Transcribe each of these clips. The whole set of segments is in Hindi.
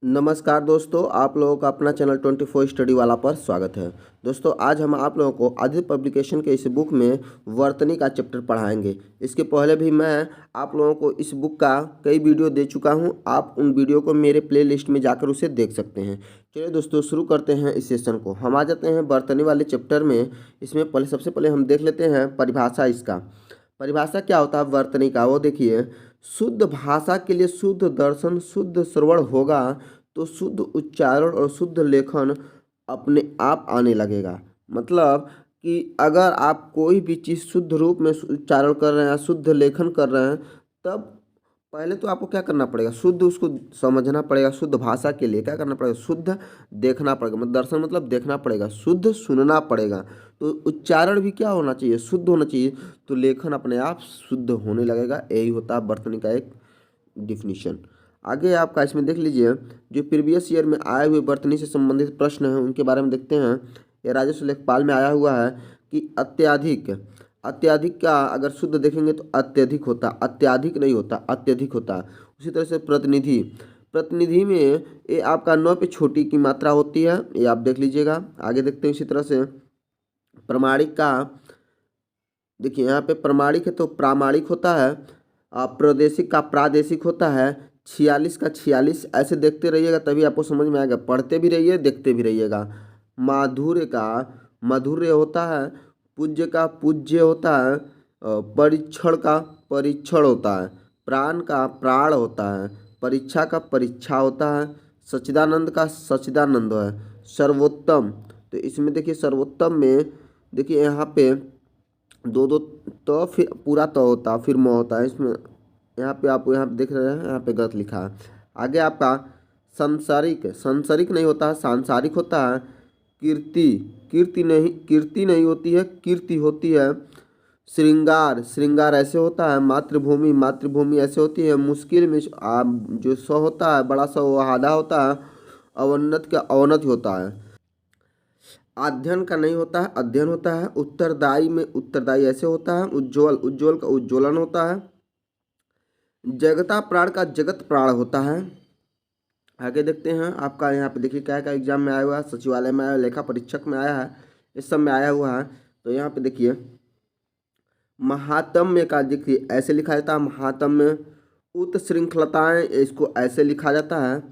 नमस्कार दोस्तों, आप लोगों का अपना चैनल 24 स्टडी वाला पर स्वागत है। दोस्तों, आज हम आप लोगों को आदित्य पब्लिकेशन के इस बुक में वर्तनी का चैप्टर पढ़ाएंगे। इसके पहले भी मैं आप लोगों को इस बुक का कई वीडियो दे चुका हूं। आप उन वीडियो को मेरे प्लेलिस्ट में जाकर उसे देख सकते हैं। चलिए दोस्तों, शुरू करते हैं इस सेशन को। हम आ जाते हैं वर्तनी वाले चैप्टर में। इसमें सबसे पहले हम देख लेते हैं परिभाषा। इसका परिभाषा क्या होता है वर्तनी का, वो देखिए। शुद्ध भाषा के लिए शुद्ध दर्शन, शुद्ध श्रवण होगा तो शुद्ध उच्चारण और शुद्ध लेखन अपने आप आने लगेगा। मतलब कि अगर आप कोई भी चीज़ शुद्ध रूप में उच्चारण कर रहे हैं, शुद्ध लेखन कर रहे हैं, तब पहले तो आपको क्या करना पड़ेगा, शुद्ध उसको समझना पड़ेगा। शुद्ध भाषा के लिए क्या करना पड़ेगा, शुद्ध देखना पड़ेगा। मतलब दर्शन मतलब देखना पड़ेगा, शुद्ध सुनना पड़ेगा। तो उच्चारण भी क्या होना चाहिए, शुद्ध होना चाहिए। तो लेखन अपने आप शुद्ध होने लगेगा। यही होता है वर्तनी का एक डिफिनीशन। आगे आपका इसमें देख लीजिए, जो प्रीवियस ईयर में आए हुए वर्तनी से संबंधित प्रश्न हैं उनके बारे में देखते हैं। ये राजस्व लेखपाल में आया हुआ है कि अत्याधिक, अत्याधिक का अगर शुद्ध देखेंगे तो अत्यधिक होता, अत्याधिक नहीं होता, अत्यधिक होता। उसी तरह से प्रतिनिधि, प्रतिनिधि में ये आपका 9 पे छोटी की मात्रा होती है, ये आप देख लीजिएगा। आगे देखते हैं इसी तरह से प्रमाणिक का। देखिए यहाँ पे प्रमाणिक है तो प्रामाणिक होता है, प्रादेशिक का प्रादेशिक होता है, 46 का 46। ऐसे देखते रहिएगा तभी आपको समझ में आएगा। पढ़ते भी रहिए, देखते भी रहिएगा। माधुर्य का माधुर्य होता है, पूज्य का पूज्य होता है, परीक्षण का परीक्षण होता है, प्राण का प्राण होता है, परीक्षा का परीक्षा होता है, सच्चिदानंद का सच्चिदानंद है, सर्वोत्तम। तो इसमें देखिए सर्वोत्तम में देखिए यहाँ पे दो दो तो फिर पूरा तो होता फिर म होता है। इसमें यहाँ पे आप यहाँ पे देख रहे हैं, यहाँ पे गलत लिखा है। आगे आपका सांसारिक, सांसारिक नहीं होता है, सांसारिक होता है। कीर्ति, कीर्ति नहीं होती है, कीर्ति होती है। श्रृंगार, श्रृंगार ऐसे होता है। मातृभूमि, मातृभूमि ऐसे होती है। मुश्किल में जो स होता है बड़ा सा वो आधा होता है। अवनत का अवनति होता है। अध्ययन का नहीं होता है, अध्ययन होता है। उत्तरदायी में उत्तरदायी ऐसे होता है। उज्ज्वल, उज्ज्वल का उज्ज्वलन होता है। जगता प्राण का जगत प्राण होता है। आगे देखते हैं आपका यहाँ पे देखिए क्या क्या एग्जाम में आया हुआ है, सचिवालय में आया, लेखा परीक्षक में आया है, इस सब में आया हुआ है। तो यहाँ पे देखिए महात्म्य का देखिए ऐसे लिखा जाता है। महात्म्य उत्श्रृंखलताएँ, इसको ऐसे लिखा जाता है।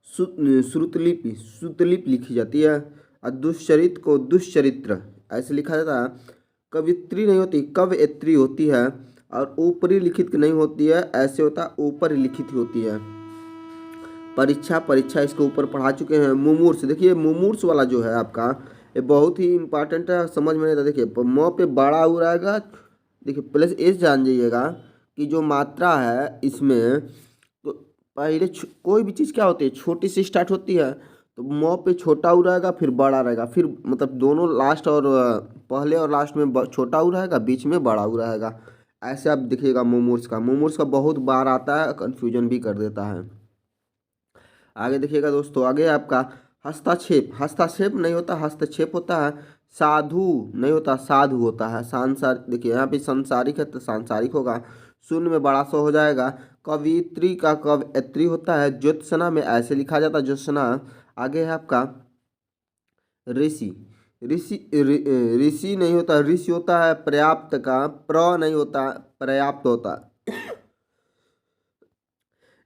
श्रुतलिपि, श्रुतलिपि लिखी जाती है। और दुष्चरित्र को दुष्चरित्र ऐसे लिखा जाता है। कवित्री नहीं होती, कवयित्री होती है। और ऊपरी लिखित नहीं होती है, ऐसे होता है ऊपर लिखित होती है। परीक्षा, परीक्षा इसके ऊपर पढ़ा चुके हैं। मुमूर्ष, देखिए मुमूर्ष वाला जो है आपका ये बहुत ही इंपॉर्टेंट है, समझ में नहीं आता। देखिए म पे बड़ा उ रहेगा। देखिए प्लस इस जान जाइएगा कि जो मात्रा है इसमें, तो पहले कोई भी चीज़ क्या होती है छोटी सी स्टार्ट होती है, तो म पे छोटा उ रहेगा फिर बड़ा रहेगा, फिर मतलब दोनों लास्ट और पहले और लास्ट में छोटा उ रहेगा, बीच में बड़ा उ रहेगा। ऐसे आप देखिएगा मुमूर्ष का, मुमूर्ष का बहुत बार आता है, कन्फ्यूजन भी कर देता है। आगे देखिएगा दोस्तों, आगे आपका हस्तक्षेप, हस्तक्षेप नहीं होता, हस्तक्षेप होता है। साधु नहीं होता, साधु होता है। सांसार, देखिए यहाँ पे सांसारिक है तो सांसारिक होगा। शून्य में बड़ा सा हो जाएगा। कवित्री का कवयित्री होता है। ज्योत्सना में ऐसे लिखा जाता है, ज्योत्सना। आगे है आपका ऋषि, ऋषि नहीं होता, ऋषि होता है। पर्याप्त का प्र नहीं होता, पर्याप्त होता है।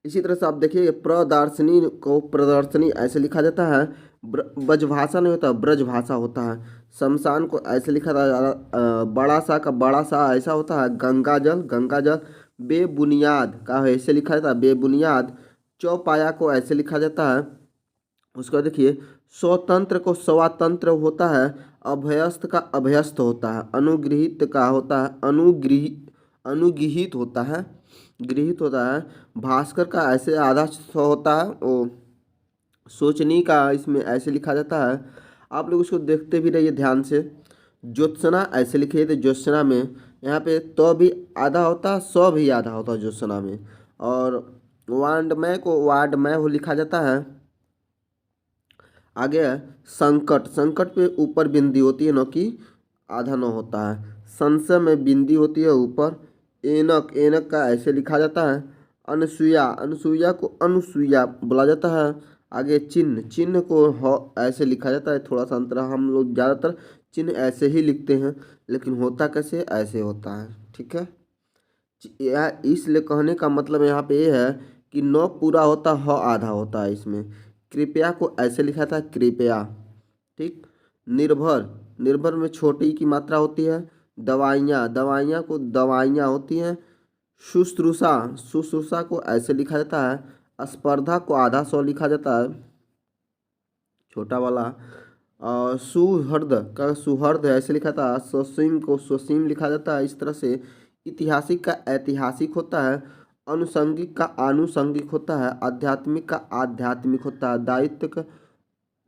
इसी तरह से आप देखिए प्रदर्शनी को प्रदर्शनी ऐसे लिखा जाता है। ब्रजभाषा नहीं होता, ब्रजभाषा होता है। शमशान को ऐसे लिखा जाता है। बड़ा सा का बड़ा सा ऐसा होता है। गंगा जल, गंगा जल। बेबुनियाद का ऐसे लिखा जाता है, बेबुनियाद। चौपाया को ऐसे लिखा जाता है। उसका देखिए स्वतंत्र को स्वातंत्र होता है। अभ्यस्त का अभ्यस्त होता है। अनुगृहित का होता है अनुगृहित होता है, गृहित होता है। भास्कर का ऐसे आधा सौ होता है। वो सोचनी का इसमें ऐसे लिखा जाता है। आप लोग इसको देखते भी रहिए ध्यान से। ज्योत्सना ऐसे लिखे थे, ज्योत्सना में यहाँ पे तो भी आधा होता है, सौ भी आधा होता है ज्योत्सना में। और वांडमय को वार्डमय हो लिखा जाता है। आगे है संकट, संकट पे ऊपर बिंदी होती है, न कि आधा न होता है। संशय में बिंदी होती है ऊपर। एनक, एनक का ऐसे लिखा जाता है। अनसुईया, अनसुईया को अनुसुईया बोला जाता है। आगे चिन्ह, चिन्ह को ऐसे लिखा जाता है, थोड़ा सा अंतर, हम लोग ज़्यादातर चिन्ह ऐसे ही लिखते हैं, लेकिन होता कैसे ऐसे होता है। ठीक है, यह इसलिए कहने का मतलब यहाँ पे ये है कि न पूरा होता ह आधा होता है इसमें। कृपया को ऐसे लिखा था कृपया। ठीक, निर्भर, निर्भर में छोटी की मात्रा होती है। दवाइयाँ, दवाइयाँ को दवाइयाँ होती हैं। शुश्रूषा, शुश्रूषा को ऐसे लिखा जाता है। स्पर्धा को आधा सौ लिखा जाता है, छोटा वाला। और सुहृद का सुहृद ऐसे लिखा था। स्वसीम को स्वसीम लिखा जाता है, इस तरह से। ऐतिहासिक का ऐतिहासिक होता है। अनुषंगिक का आनुषंगिक होता है। आध्यात्मिक का आध्यात्मिक होता है। दायित्व का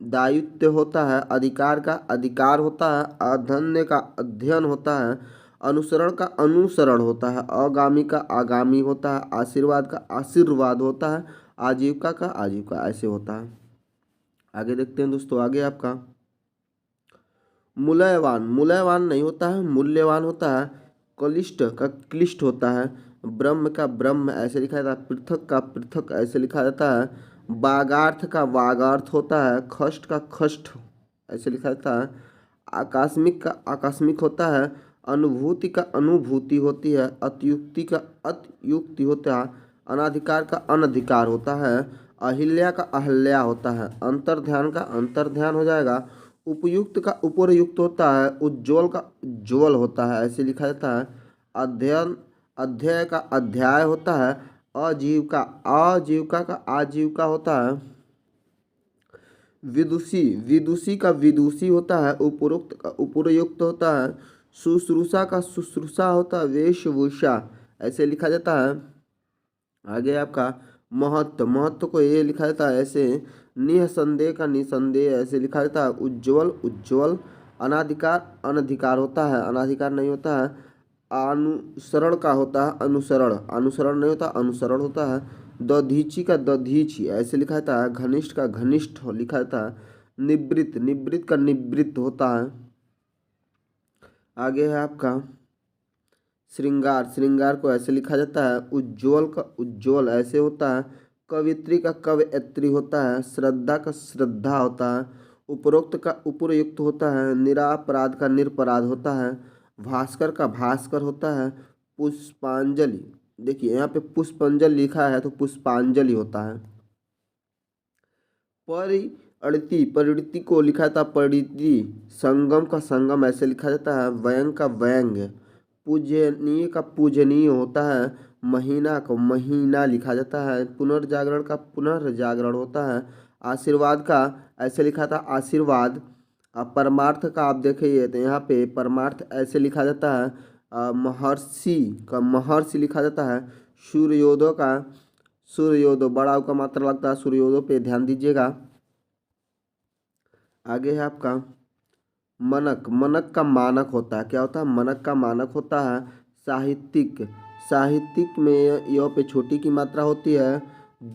दायित्व होता है। अधिकार का अधिकार होता है। अध्ययन का अध्ययन होता है। अनुसरण का अनुसरण होता है। आगामी का आगामी होता है। आशीर्वाद का आशीर्वाद होता है। आजीविका का आजीविका ऐसे होता है। आगे देखते हैं दोस्तों, आगे आपका मूल्यवान, मूल्यवान नहीं होता है, मूल्यवान होता है। क्लिष्ट का क्लिष्ट होता है। ब्रह्म का ब्रह्म ऐसे लिखा जाता है। पृथक का पृथक ऐसे लिखा जाता है। वागार्थ का वागार्थ होता है। खष्ट का खष्ट ऐसे लिखा जाता है। आकस्मिक का आकस्मिक होता है। अनुभूति का अनुभूति होती है। अत्युक्ति का अत्युक्ति होता है। अनाधिकार का अनधिकार होता है। अहिल्या का अहल्या होता है। अंतर्ध्यान का अंतर्ध्यान हो जाएगा। उपयुक्त का उपरयुक्त होता है। उज्ज्वल का उज्ज्वल होता है, ऐसे लिखा जाता है। अध्ययन अध्याय का अध्याय होता है। आजीविका आजीविका का आजीविका होता है। विदुषी विदुषी का विदुषी होता है। उपरोक्त का उपरयुक्त होता है। शुश्रूषा का शुश्रूषा होता है। वेशभूषा ऐसे लिखा जाता है। आगे आपका महत्व, महत्व को ये लिखा जाता है ऐसे। निसंदेह का निसंदेह ऐसे लिखा जाता है। उज्ज्वल उज्ज्वल। अनाधिकार अनधिकार होता है, अनाधिकार नहीं होता है। अनुसरण का होता है अनुसरण, अनुसरण नहीं होता अनुसरण होता है। दधीची का दधीची ऐसे लिखा जाता है। घनिष्ठ का घनिष्ठ लिखा जाता है। निवृत्त निवृत्त का निवृत्त होता है। आगे है आपका श्रृंगार, श्रृंगार को ऐसे लिखा जाता है। उज्ज्वल का उज्ज्वल ऐसे होता है। कवित्री का कवयत्री होता है। श्रद्धा का श्रद्धा होता है। उपरोक्त का उपरयुक्त होता है। निरापराध का निरपराध होता है। भास्कर का भास्कर होता है। पुष्पांजलि, देखिए यहाँ पे पुष्पांजलि लिखा है तो पुष्पांजलि होता है। परिणति, परिणति को लिखा था परिणति। संगम का संगम ऐसे लिखा जाता है। व्यंग का व्यंग। पूजनीय का पूजनीय होता है। महीना को महीना लिखा जाता है। पुनर्जागरण का पुनर्जागरण होता है। आशीर्वाद का ऐसे लिखा था आशीर्वाद। परमार्थ का आप देखिए तो यहाँ पे परमार्थ ऐसे लिखा जाता है। महर्षि का महर्षि लिखा जाता है। सूर्योदय का सूर्योदय, बड़ा का मात्रा लगता है सूर्योदय पे ध्यान दीजिएगा। आगे है आपका मनक, मनक का मानक होता है। क्या होता है? मनक का मानक होता है। साहित्यिक, साहित्यिक में यह पे छोटी की मात्रा होती है।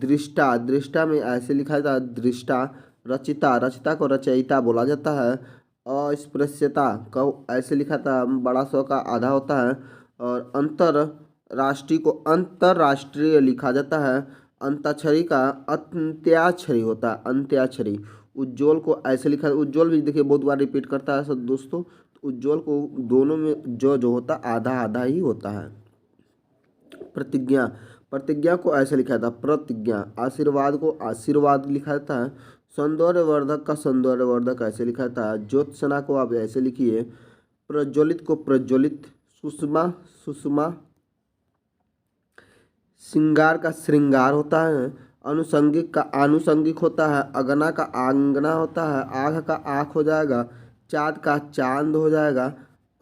दृष्टा, दृष्टा में ऐसे लिखा जाता है दृष्टा। रचिता, रचिता को रचयिता बोला जाता है। अस्पृश्यता का ऐसे लिखा था बड़ा सौ का आधा होता है। और अंतरराष्ट्रीय को अंतरराष्ट्रीय लिखा जाता है। अंताक्षरी का अंत्याक्षरी होता है, अंत्याक्षरी। उज्ज्वल को ऐसे लिखा, उज्ज्वल भी देखिए बहुत बार रिपीट करता है सब दोस्तों। तो उज्ज्वल को दोनों में जो होता आधा आधा ही होता है। प्रतिज्ञा, प्रतिज्ञा को ऐसे लिखा था प्रतिज्ञा। आशीर्वाद को आशीर्वाद लिखा जाता है। सौंदर्यवर्धक का सौंदर्यवर्धक ऐसे लिखा था। ज्योत्सना को आप ऐसे लिखिए। प्रज्वलित को प्रज्वलित। सुषमा सुषमा। श्रृंगार का श्रृंगार होता है। अनुसंगिक का आनुषंगिक होता है। अगना का आंगना होता है। आँख का आँख हो जाएगा। चाँद का चांद हो जाएगा।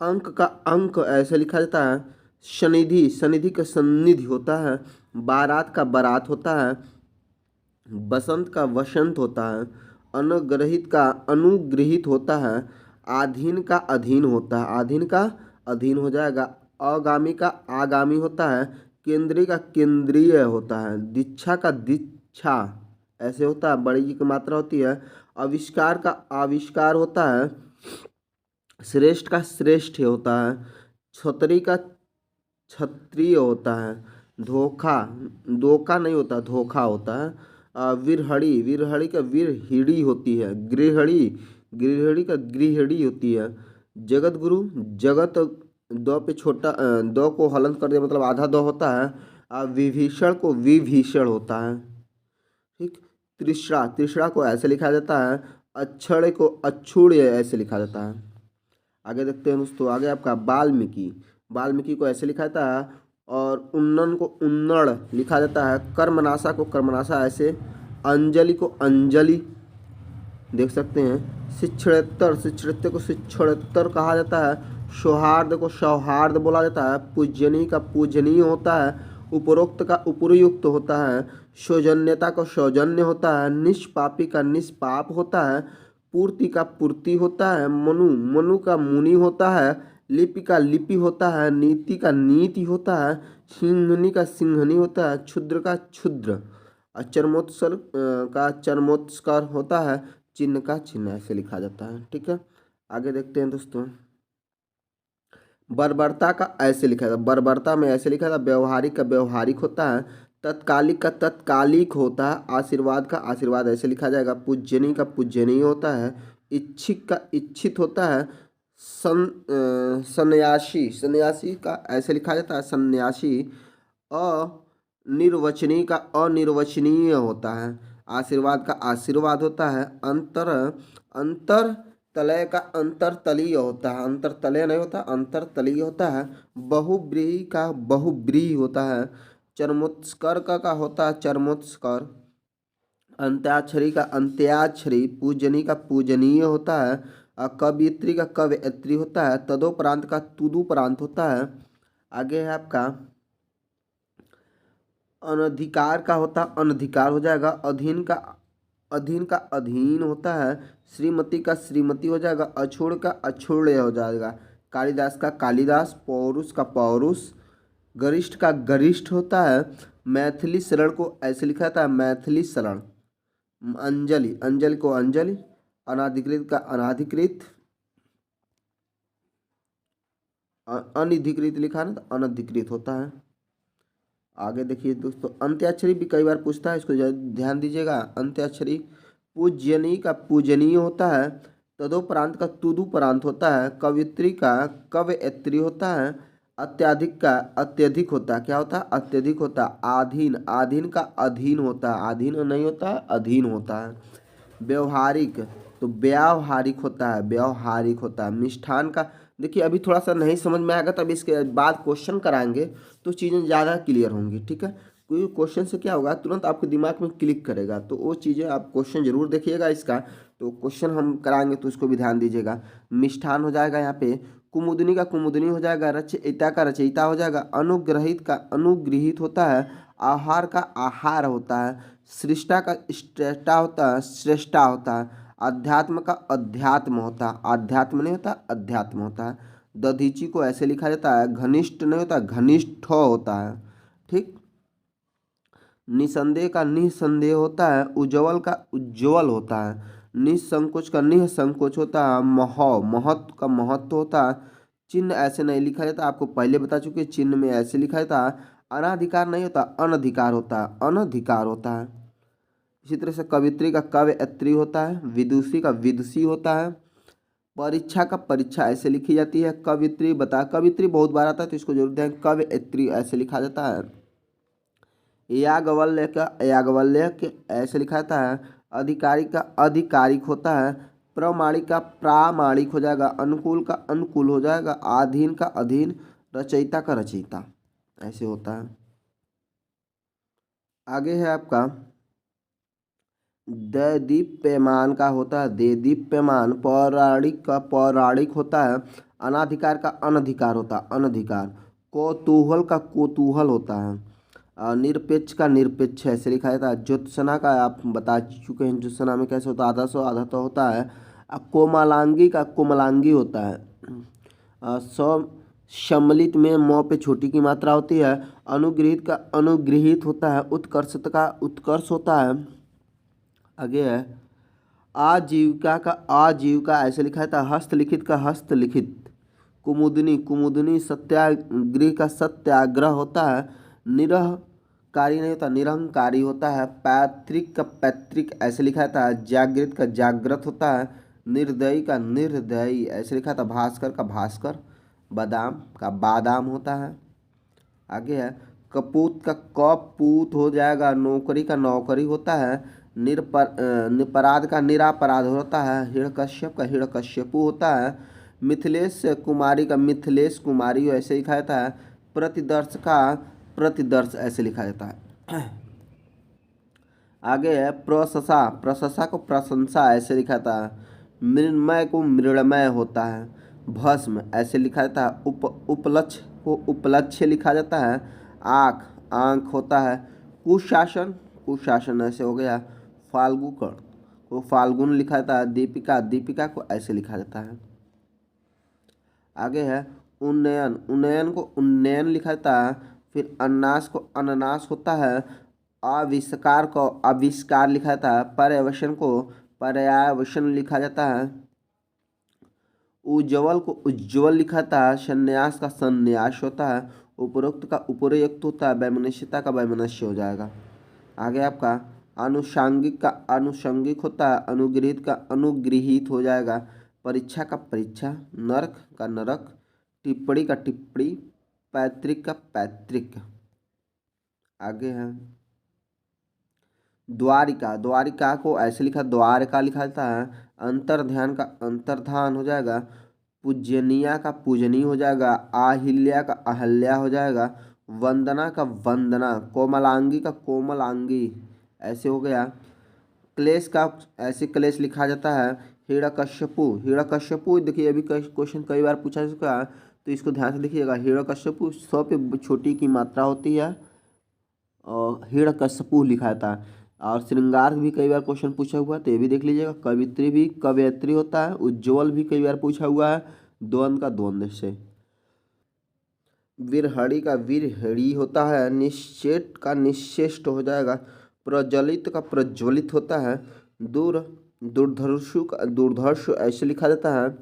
अंक का अंक ऐसे लिखा जाता है। सनिधि, सनिधि का सन्निधि होता है। बारात का बारात होता है। बसंत का वसंत होता है। अनुग्रहित का अनुग्रहित होता है। आधीन का अधीन होता है। आधीन का अधीन हो जाएगा। आगामी का आगामी होता है। केंद्रीय का केंद्रीय होता है। दीक्षा का दीक्षा ऐसे होता है, बड़ी की मात्रा होती है। आविष्कार का आविष्कार होता है। श्रेष्ठ का श्रेष्ठ होता है। छतरी का क्षत्रिय होता है। धोखा, धोखा नहीं होता धोखा होता है। विरहड़ी, विरहड़ी का विरहिड़ी होती है। गृहड़ी, गृहड़ी का गृहड़ी होती है। जगत गुरु, जगत दो पे छोटा दो को हलन कर दिया मतलब आधा दो होता है। विभीषण को विभीषण होता है। ठीक। तृष्णा, तृष्णा को ऐसे लिखा जाता है। अक्षर को अक्षुण्य ऐसे लिखा जाता है। आगे देखते हैं दोस्तों, आगे आपका वाल्मीकि, वाल्मीकि को ऐसे लिखा जाता है। और उन्नन को उन्नड़ लिखा जाता है। कर्मनाशा को कर्मनाशा ऐसे। अंजलि को अंजलि देख सकते हैं। शिक्षणोत्तर, शिक्षणोत्तर को शिक्षणोत्तर कहा जाता है। सौहार्द को सौहार्द बोला जाता है। पूजनीय का पूजनीय होता है। उपरोक्त का उपयुक्त होता है। सौजन्यता का सौजन्य होता है। निष्पापी का निष्पाप होता है। पूर्ति का पूर्ति होता है। मनु, मनु का मुनि होता है। लिपि का लिपि होता है। नीति का नीति होता है। सिंहनी का सिंहनी होता है। क्षुद्र का क्षुद्र। चर्मोत्सर्ग का चर्मोत्स्कार होता है। चिन्ह का चिन्ह ऐसे लिखा जाता है। ठीक है, आगे देखते हैं दोस्तों। बर्बरता का ऐसे लिखा जाता है। बर्बरता में ऐसे लिखा जाता है। व्यवहारिक का व्यवहारिक होता है। तत्कालिक का तत्कालिक होता है। आशीर्वाद का आशीर्वाद ऐसे लिखा जाएगा। पूजनीय का पूजनीय होता है। इच्छिक का इच्छित होता है। सन्यासी, सन्यासी का ऐसे लिखा जाता है। सन्यासी। अनिर्वचनीय का अनिर्वचनीय होता है। आशीर्वाद का आशीर्वाद होता है। अंतर, अंतर तलय का अंतरतलीय होता है। अंतरतलय नहीं होता, अंतरतलीय होता है। बहुब्रीही का बहुब्रीही होता है। चर्मोत्स्कर का होता है चर्मोत्स्कर। अंत्याक्षरी का अंत्याक्षरी। पूजनी का पूजनीय होता है। कवयित्री का कवयित्री होता है। तदोपरांत का तुदुपरांत होता है। आगे है आपका अनधिकार का होता अनधिकार हो जाएगा। अधीन का अधीन का अधीन होता है। श्रीमती का श्रीमती हो जाएगा। अछूड़ का अछूड़ हो जाएगा। कालिदास का कालिदास। पौरुष का पौरुष। गरिष्ठ का गरिष्ठ होता है। मैथिली शरण को ऐसे लिखा जाता है मैथिली शरण। अंजलि, अंजलि को अंजलि। अनाधिकृत का अनाधिकृत। अनधिकृत लिखा ना तो अनधिकृत होता है। आगे देखिए दोस्तों, अंत्याक्षरी भी कई बार पूछता है, इसको ध्यान दीजिएगा। अंत्याक्षरी पूजनीय का पूजनीय होता है। तदोपरांत का तुदुपरांत होता है। कवयित्री का कवयित्री होता है। अत्याधिक का अत्यधिक होता है। क्या होता है? अत्यधिक होता है। आधीन, आधीन का अधीन होता है। आधीन नहीं होता है, अधीन होता है। व्यवहारिक तो व्यावहारिक होता है। व्यावहारिक होता है। मिष्ठान का देखिए अभी थोड़ा सा नहीं समझ में आएगा, तब इसके बाद क्वेश्चन कराएंगे तो चीज़ें ज़्यादा क्लियर होंगी। ठीक है, कोई क्वेश्चन से क्या होगा, तुरंत आपके दिमाग में क्लिक करेगा, तो वो चीज़ें आप क्वेश्चन जरूर देखिएगा इसका। तो क्वेश्चन हम कराएंगे तो उसको भी ध्यान दीजिएगा। मिष्ठान हो जाएगा यहाँ पे। कुमुदनी का कुमुदनी हो जाएगा। रचयिता का रचयिता हो जाएगा। अनुग्रहित का अनुगृहित होता है। आहार का आहार होता है। सृष्टा का श्रेष्ठा होता है, श्रेष्ठा होता है। अध्यात्म का अध्यात्म होता है। अध्यात्म नहीं होता, अध्यात्म होता है। दधीची को ऐसे लिखा जाता है। घनिष्ठ नहीं होता, घनिष्ठ होता है। ठीक। निसंदेह का निसंदेह होता है। उज्ज्वल का उज्ज्वल होता है। निसंकोच का निसंकोच होता है। महत्व का महत्व होता है। चिन्ह ऐसे नहीं लिखा जाता, आपको पहले बता चुके, चिन्ह में ऐसे लिखा जाता है। अनाधिकार नहीं होता, अनधिकार होता है। अनधिकार होता है। इसी तरह से कवित्री का कवयित्री होता है। विदुषी का विदुषी होता है। परीक्षा का परीक्षा ऐसे लिखी जाती है। कवित्री बता, कवित्री बहुत बार आता है तो इसको जरूर ध्यान। कवयित्री ऐसे लिखा जाता है। याज्ञवल्क्य का याज्ञवल्क्य ऐसे लिखा जाता है। अधिकारी का आधिकारिक होता है। प्रामाणिक का प्रामाणिक हो जाएगा। अनुकूल का अनुकूल हो जाएगा। अधीन का अधीन। रचयिता का रचयिता ऐसे होता है। आगे है आपका दैदीप्यमान का होता है। दैदीप्यमान। पौराणिक का पौराणिक होता है। अनाधिकार का अनधिकार होता है। अनधिकार। कौतूहल का कोतूहल होता है। निरपेक्ष का निरपेक्ष ऐसे लिखा जाता है। ज्योत्सना का आप बता चुके हैं, ज्योत्सना में कैसे होता है, आधा सौ आधा तो होता है। कोमलांगी का कोमलांगी होता है। सम्मिलित में म पे छोटी की मात्रा होती है। अनुगृहित का अनुगृहित होता है। उत्कर्षत का उत्कर्ष होता है। आगे है आजीविका का आजीविका ऐसे लिखा जाता है। हस्तलिखित का हस्तलिखित। कुमुदनी कुमुदनी। सत्याग्रह का सत्याग्रह होता है। निरह कारी नहीं होता, निरहंकारी होता है। पैतृक का पैतृक ऐसे लिखा था। जागृत का जागृत होता है। निर्दयी का निर्दयी ऐसे लिखा था। भास्कर का भास्कर। बादाम का बादाम होता है। आगे है कपूत का कपूत हो जाएगा। नौकरी का नौकरी होता है। निपराध का निरापराध होता है। हिरण्यकश्यप का हिरण्यकश्यपु होता है। मिथिलेश कुमारी का मिथिलेश कुमारी ऐसे लिखा जाता है। प्रतिदर्श का प्रतिदर्श ऐसे लिखा जाता है। आगे है प्रशंसा, प्रशंसा को प्रशंसा ऐसे लिखा जाता है। मृण्मय को मृण्मय होता है। भस्म ऐसे लिखा जाता है। उपलक्ष्य को उपलक्ष्य लिखा जाता है। आँख आँख होता है। कुशासन कुशासन ऐसे हो गया। फाल्गुकण को फाल्गुन लिखा जाता है। दीपिका दीपिका को ऐसे लिखा जाता है। आगे है उन्नयन, उन्नयन को उन्नयन लिखा जाता है। फिर अनानास को अनानास होता है। आविष्कार को आविष्कार लिखा जाता है। पर्यवसन को पर्यावसन लिखा जाता है। उज्ज्वल को उज्ज्वल लिखा जाता है। संन्यास का संन्यास होता है। उपरोक्त का उपरयुक्त होता है। वैमनस्यता का वैमनस्य हो जाएगा। आगे आपका आनुषांगिक का आनुषंगिक होता है। अनुगृहित का अनुगृहित हो जाएगा। परीक्षा का परीक्षा। नरक का नरक। टिप्पणी का टिप्पणी। पैतृक का पैतृक। आगे है द्वारिका, द्वारिका को ऐसे लिखा द्वारका लिखा जाता है। अंतर्ध्यान का अंतर्धान हो जाएगा। पूजनीया का पूजनीय हो जाएगा। आहिल्या का अहल्या हो जाएगा। वंदना का वंदना। कोमलांगी का कोमलांगी ऐसे हो गया। क्लेश का ऐसे क्लेश लिखा जाता है। हिरण्यकश्यपु हिरण्यकश्यपु देखिए अभी क्वेश्चन कई बार पूछा चुका है तो इसको ध्यान से देखिएगा। हिरण्यकश्यपु 100 पे छोटी की मात्रा होती है और हिरण्यकश्यपु लिखा था। और श्रृंगार भी कई बार क्वेश्चन पूछा हुआ है तो ये भी देख लीजिएगा। कवित्री भी कवयत्री होता है। उज्ज्वल भी कई बार पूछा हुआ है। द्वंद का द्वंद से। विरहड़ी का विरहड़ी होता है। निश्चेट का निश्चेष्ट हो जाएगा। प्रज्वलित का प्रज्वलित होता है। दूरधर्षु का दूरधर्ष ऐसे लिखा जाता है।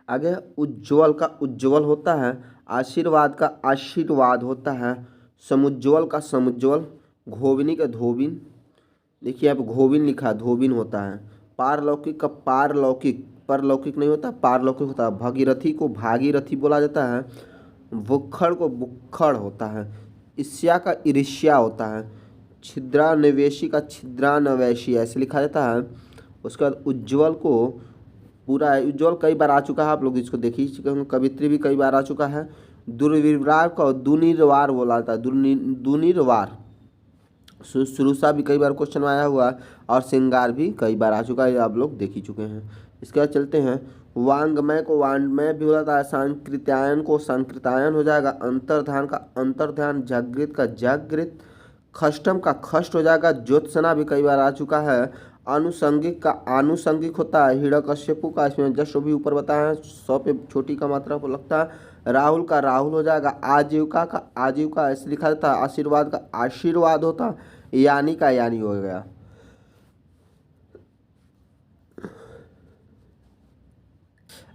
आगे उज्ज्वल का उज्ज्वल होता है। आशीर्वाद का आशीर्वाद होता है। समुज्ज्वल का समुज्ज्वल। घोबिनी का धोबिन देखिए आप घोबिन लिखा धोबिन होता है। पारलौकिक का पारलौकिक परलौकिक नहीं होता पारलौकिक होता है। भगीरथी को भागीरथी बोला जाता है। बुक्खड़ को बुक्खड़ होता है। ईर्ष्या का ईर्ष्या होता है। छिद्रान्वेषी का छिद्रान्वेषी ऐसे लिखा जाता है। उसके बाद उज्ज्वल को पूरा है। उज्ज्वल कई बार आ चुका है आप लोग इसको देख ही चुके होंगे। कवित्री भी कई बार आ चुका है। दुर्विवार को दुनिर्वार बोला जाता है। दुनिर्वार। सुरुसा भी कई बार क्वेश्चन में आया हुआ है। और श्रृंगार भी कई बार आ चुका है आप लोग देख ही चुके हैं। इसके बाद चलते हैं वांग्मय को वांग्मय भी होता है। सांकृत्यायन को सांकृतायन हो जाएगा। अंतर्ध्यान का अंतर्ध्यान। जागृत का जागृत। खष्टम का खष्ट हो जाएगा। ज्योत्सना भी कई बार आ चुका है। आनुषंगिक का आनुषंगिक होता है। हिरण्यकश्यपु का इसमें जस्ट भी ऊपर बताया है 100 पे छोटी का मात्रा को लगता है। राहुल का राहुल हो जाएगा। आजीविका का आजीविका ऐसे लिखा जाता है। आशीर्वाद का आशीर्वाद होता है। यानी का यानी हो गया।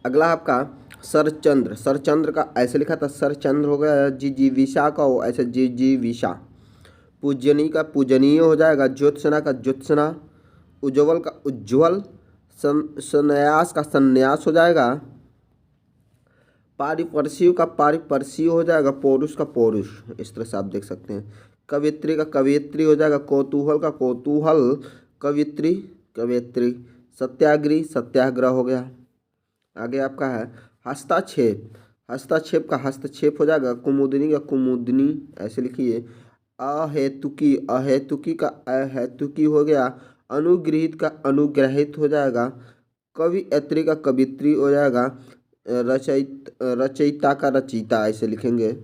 अगला आपका सरचंद्र, सरचंद्र का ऐसे लिखा था सरचंद्र हो गया। जिजीविषा का हो ऐसे जिजीविषा। पूजनी का पूजनीय हो जाएगा। ज्योत्सना का ज्योत्सना। उज्ज्वल का उज्ज्वल। संन्यास का संन्यास हो जाएगा। पारिपर्शिव का पारिपर्शिव हो जाएगा। पौरुष का पौरुष इस तरह से आप देख सकते हैं। कवित्री का कवियत्री हो जाएगा। कौतूहल का कौतूहल। कवित्री कवियत्री। सत्याग्रही सत्याग्रह हो गया। आगे आपका है हस्ताक्षेप, हस्तक्षेप का हस्तक्षेप हो जाएगा। कुमुदनी का कुमुदनी ऐसे लिखिए। अहेतुकी अहेतुकी का अहेतुकी हो गया। अनुगृहित का अनुग्रहित हो जाएगा। कवियत्री का कवित्री हो जाएगा। रचयिता का रचयिता ऐसे लिखेंगे।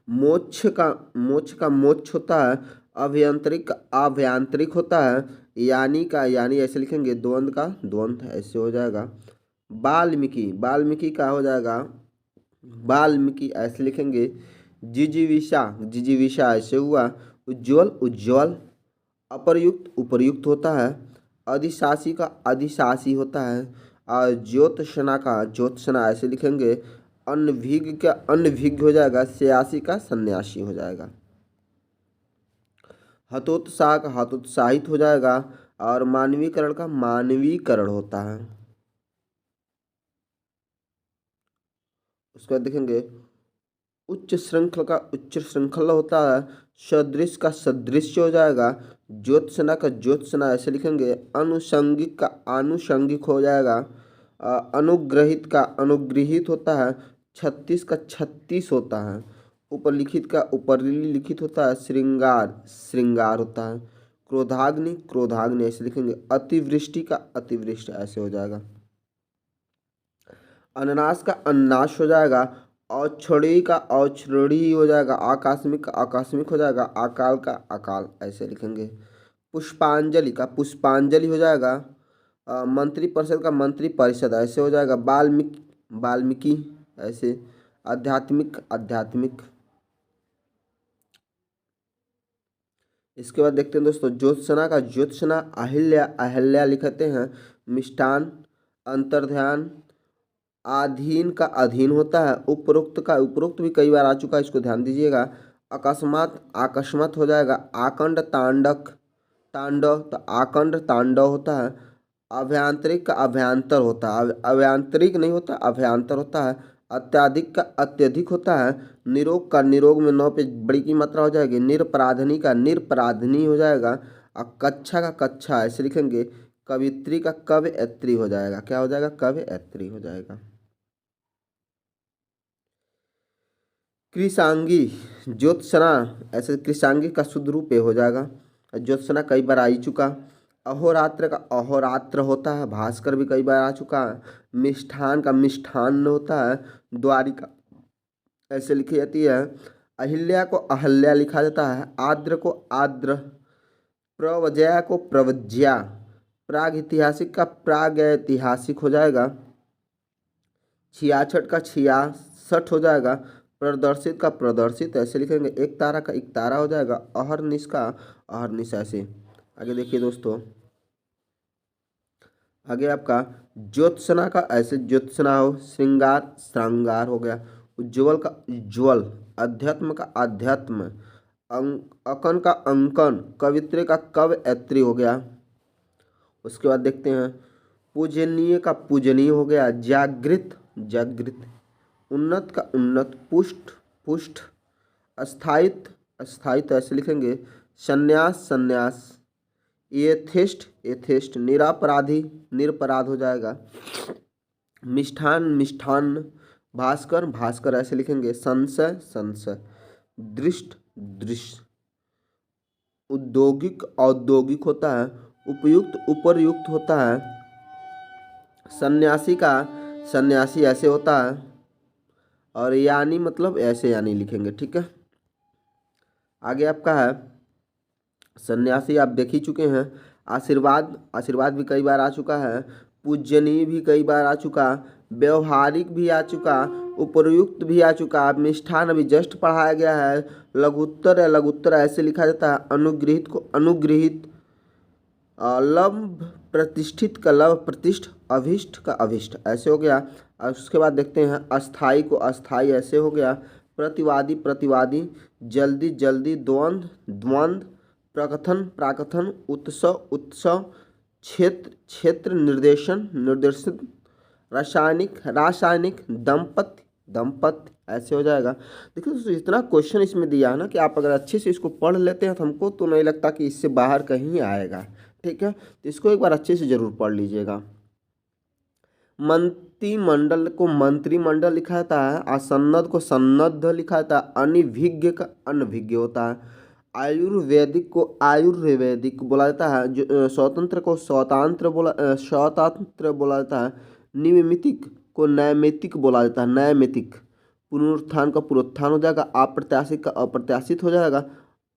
मोक्ष का मोक्ष होता है। अभ्यंतरिक का अभ्यांतरिक होता है। यानी का यानी ऐसे लिखेंगे। द्वंद का द्वंद ऐसे हो जाएगा। वाल्मीकि वाल्मीकि का हो जाएगा। वाल्मीकि ऐसे लिखेंगे। जिजीविषा जिजीविषा ऐसे हुआ। उज्ज्वल उज्ज्वल। अपर्युक्त उपर्युक्त होता है। अधिशासी का अधिशासी होता है। और ज्योत्सना का ज्योत्सना ऐसे लिखेंगे। अनभिज्ञ हो जाएगा, स्यासी का सन्यासी हो जाएगा। हतोत्साह का हतोत्साहित हो जाएगा, और मानवीकरण का मानवीकरण होता है। उसके बाद देखेंगे उच्च श्रृंखला का उच्च श्रृंखला होता है। सदृश का सदृश्य हो जाएगा। ज्योत्सना का ज्योत्सना ऐसे लिखेंगे। अनुषंगिक का आनुषंगिक हो जाएगा। अनुग्रहित का अनुग्रहित होता है। 36 का 36 होता है। उपलिखित का उपलिखित होता है। श्रृंगार श्रृंगार होता है। क्रोधाग्नि क्रोधाग्नि ऐसे लिखेंगे। अतिवृष्टि का अतिवृष्टि ऐसे हो जाएगा। अनानास का अनानास हो जाएगा। औक्षणी का औक्षणी हो जाएगा। आकस्मिक का आकस्मिक हो जाएगा। अकाल का अकाल ऐसे लिखेंगे। पुष्पांजलि का पुष्पांजलि हो जाएगा। मंत्री परिषद का मंत्री परिषद ऐसे हो जाएगा। वाल्मीकि ऐसे। आध्यात्मिक आध्यात्मिक। इसके बाद देखते हैं दोस्तों ज्योत्सना का ज्योत्सना। अहिल्या अहिल्या लिखते हैं। मिष्ठान अंतर्ध्यान। अधीन का अधीन होता है। उपरोक्त का उपरोक्त भी कई बार आ चुका है, इसको ध्यान दीजिएगा। अकस्मात अकस्मात हो जाएगा। आकंड तांडक तांडव तो आकंड तांडव होता है। अभ्यांतरिक का अभ्यांतर होता है। अभ्यांतरिक नहीं होता, अभ्यांतर होता है। अत्याधिक का अत्यधिक होता है। निरोग का निरोग में 9 पे बड़ी की मात्रा हो जाएगी। निरपराधनी का निरपराधनी हो जाएगा। और कक्षा का कक्षा ऐसे लिखेंगे। कवित्री का कवयत्री हो जाएगा। क्या हो जाएगा? कवयत्री हो जाएगा। कृषांगी ज्योत्सना ऐसे कृषांगी का शुद्ध रूप हो जाएगा। ज्योत्सना कई बार आ ही चुका। अहोरात्र का अहोरात्र होता है। भास्कर भी कई बार आ चुका है। मिष्ठान का मिष्ठान होता है। द्वारिका ऐसे लिखी जाती है। अहिल्या को अहल्या लिखा जाता है। आद्र को आद्र। प्रवज्या को प्रवज्या। प्राग ऐतिहासिक का प्राग ऐतिहासिक हो जाएगा। 66 का 66 हो जाएगा। प्रदर्शित का प्रदर्शित ऐसे लिखेंगे। एक तारा का एक तारा हो जाएगा। अहरनिश का अहरनिश ऐसे। आगे देखिए दोस्तों, आगे आपका ज्योत्सना का ऐसे ज्योत्सना हो। श्रृंगार श्रृंगार हो गया। उज्ज्वल का उज्ज्वल। अध्यात्म का अध्यात्म। अकन का अंकन। कवित्री का कवयत्री हो गया। उसके बाद देखते हैं पूजनीय का पूजनीय हो गया। जागृत जागृत। उन्नत का उन्नत। पुष्ट पुष्ट। अस्थायित्व अस्थायित्व ऐसे लिखेंगे। संन्यास संन्यास। एथेस्ट एथेस्ट। निरापराधी निरपराध हो जाएगा। मिष्ठान मिष्ठान। भास्कर भास्कर ऐसे लिखेंगे। संशय संशय। दृष्ट दृश्य। औद्योगिक औद्योगिक होता है। उपयुक्त उपरयुक्त होता है। सन्यासी का सन्यासी ऐसे होता है। और यानी मतलब ऐसे यानी लिखेंगे। ठीक है, आगे आपका है सन्यासी आप देख ही चुके हैं। आशीर्वाद आशीर्वाद भी कई बार आ चुका है। पूजनीय भी कई बार आ चुका। व्यवहारिक भी आ चुका। उपयुक्त भी आ चुका। मिष्ठान अभी जस्ट पढ़ाया गया है। लघुत्तर या लघुत्तर ऐसे लिखा जाता है। अनुगृहित को अनुगृहित। लभ प्रतिष्ठित का लभ प्रतिष्ठ। अभिष्ट का अभिष्ट ऐसे हो गया। और उसके बाद देखते हैं अस्थाई को अस्थाई ऐसे हो गया। प्रतिवादी प्रतिवादी। जल्दी जल्दी। द्वंद्व द्वंद्व। प्रकथन प्राकथन। उत्सव उत्सव। क्षेत्र क्षेत्र। निर्देशन निर्देशित। रासायनिक रासायनिक। दंपत्ति दंपत्ति ऐसे हो जाएगा। देखिए दोस्तों, इतना क्वेश्चन इसमें दिया है ना कि आप अगर अच्छे से इसको पढ़ लेते हैं तो हमको तो नहीं लगता कि इससे बाहर कहीं आएगा। ठीक है, तो इसको एक बार अच्छे से जरूर पढ़ लीजिएगा। मंत्रिमंडल को मंत्रिमंडल लिखा जाता है। असन्नद्ध को सन्नद्ध लिखा जाता है। अनभिज्ञ का अनभिज्ञ होता है। आयुर्वेदिक को आयुर्वेदिक बोला जाता है। जो स्वतंत्र को स्वतंत्र बोला जाता है। नियमितिक को नैमितिक बोला जाता है। नैमितिक। पुनरुत्थान का पुनरुत्थान हो जाएगा। अप्रत्याशित का अप्रत्याशित हो जाएगा।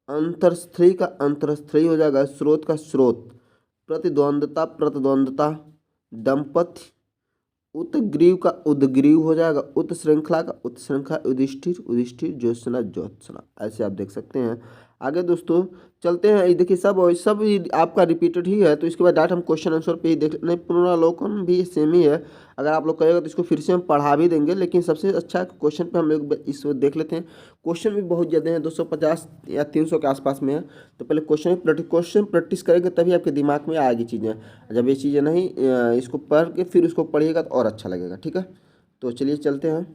अंतरस्थी का अंतरस्थी हो जाएगा। स्रोत का स्रोत। प्रतिद्वंदता प्रतिद्वंदता। दंपति। उत्ग्रीव का उद्ग्रीव हो जाएगा। उत्श्रृंखला का उत्श्रृंखला। युधिष्ठिर युधिष्ठिर। ज्योत्सना ज्योत्सना ऐसे आप देख सकते हैं। आगे दोस्तों चलते हैं। ये देखिए सब सब ही आपका रिपीटेड ही है, तो इसके बाद डायरेक्ट हम क्वेश्चन आंसर पे ही देख नहीं, पुनरावलोकन भी सेम ही है। अगर आप लोग कहेगा तो इसको फिर से हम पढ़ा भी देंगे, लेकिन सबसे अच्छा क्वेश्चन पे हम लोग इस देख लेते हैं। क्वेश्चन भी बहुत ज़्यादा हैं, 250 या 300 के आसपास में है। तो पहले क्वेश्चन प्रैक्टिस करेंगे तभी आपके दिमाग में आएगी चीज़ें। जब ये चीज़ें नहीं इसको पढ़ के फिर उसको पढ़िएगा तो और अच्छा लगेगा। ठीक है, तो चलिए चलते हैं।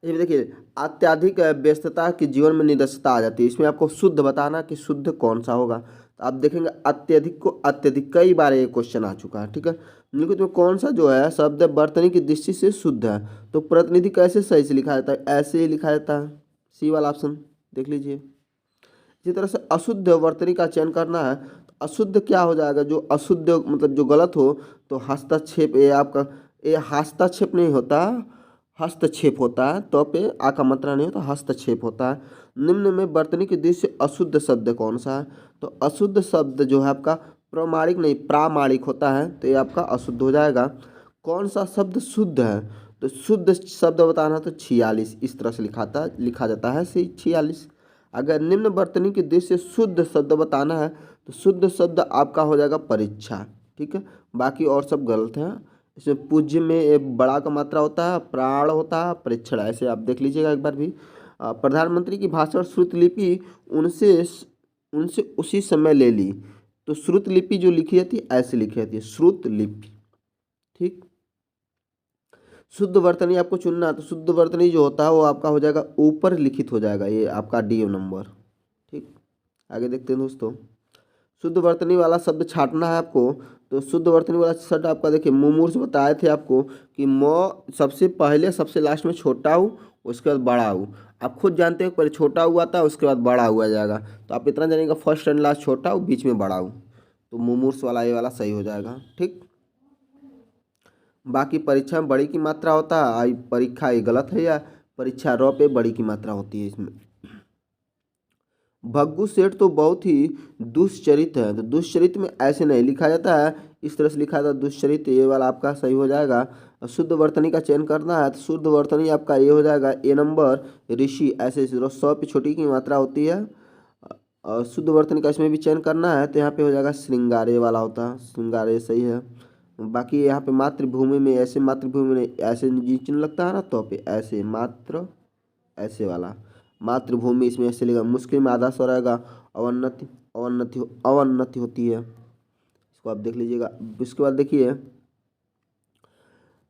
ये देखिए अत्यधिक व्यस्तता के जीवन में निरस्तता आ जाती है। इसमें आपको शुद्ध बताना कि शुद्ध कौन सा होगा। तो आप देखेंगे अत्यधिक को अत्यधिक कई बार ये क्वेश्चन आ चुका है। ठीक है, निम्नलिखित में कौन सा जो है शब्द वर्तनी की दृष्टि से शुद्ध है। तो प्रतिनिधि कैसे सही से लिखा जाता है, ऐसे ही लिखा जाता है, सी वाला ऑप्शन देख लीजिए। इसी तरह से अशुद्ध वर्तनी का चयन करना है। तो अशुद्ध क्या हो जाएगा, जो अशुद्ध मतलब जो गलत हो, तो हस्तक्षेप, ये आपका ये हस्तक्षेप नहीं होता, हस्तक्षेप होता है। तो पे आ का मात्रा नहीं होता, हस्तक्षेप होता है। निम्न में वर्तनी के दृष्टि से अशुद्ध शब्द कौन सा है। तो अशुद्ध शब्द जो है आपका प्रमाणिक नहीं प्रामाणिक होता है, तो ये आपका अशुद्ध हो जाएगा। कौन सा शब्द शुद्ध है, तो शुद्ध शब्द बताना तो 46 इस तरह से लिखा जाता है 46। अगर निम्न वर्तनी के दृष्टि से शुद्ध शब्द बताना है तो शुद्ध शब्द आपका हो जाएगा परीक्षा। ठीक है, बाकी और सब गलत है। इसमें पूज्य में एक बड़ा का मात्रा होता है, प्राण होता है, परीक्षण, ऐसे आप देख लीजिएगा एक बार भी। प्रधानमंत्री की भाषण श्रुतलिपि उनसे उनसे उसी समय ले ली। तो श्रुतलिपि जो लिखी जाती है ऐसे लिखी जाती है, श्रुतलिपि। ठीक, शुद्ध वर्तनी आपको चुनना है। तो शुद्ध वर्तनी जो होता है वो आपका हो जाएगा ऊपर लिखित हो जाएगा, ये आपका डी नंबर। ठीक, आगे देखते हैं दोस्तों। शुद्ध वर्तनी वाला शब्द छाटना है आपको। तो शुद्ध वर्तनी वाला शब्द आपका देखिए मुमूर्ष बताए थे आपको कि म सबसे पहले सबसे लास्ट में छोटा हूँ, उसके बाद बड़ा हूँ। आप खुद जानते हो पहले छोटा हुआ था उसके बाद बड़ा हुआ जाएगा। तो आप इतना जानेंगे फर्स्ट एंड लास्ट छोटा हूँ, बीच में बड़ा हूँ। तो मुमूर्ष वाला ये वाला सही हो जाएगा। ठीक, बाकी परीक्षा में बड़ी की मात्रा होता है, आई परीक्षा ये गलत है, या परीक्षा र पे बड़ी की मात्रा होती है इसमें। भग्गू सेठ तो बहुत ही दुष्चरित है। तो दुष्चरित में ऐसे नहीं लिखा जाता है, इस तरह से लिखा जाता है दुष्चरित, ये वाला आपका सही हो जाएगा। शुद्ध वर्तनी का चयन करना है। तो शुद्ध वर्तनी आपका ये हो जाएगा ए नंबर, ऋषि, ऐसे 100 पे छोटी की मात्रा होती है। और शुद्ध वर्तनी का इसमें भी चयन करना है, तो यहाँ पे हो जाएगा श्रृंगारे वाला होता है, श्रृंगारे सही है। बाकी यहाँ पे मातृभूमि में ऐसे, मातृभूमि में ऐसे चिन्ह लगता है ना, तो पे ऐसे मात्र ऐसे वाला मातृभूमि, इसमें ऐसे लिखा। मुश्किल में आधा स्वर आएगा, अवन्नति अवन्नति अवन्नति होती है, इसको आप देख लीजिएगा। इसके बाद देखिए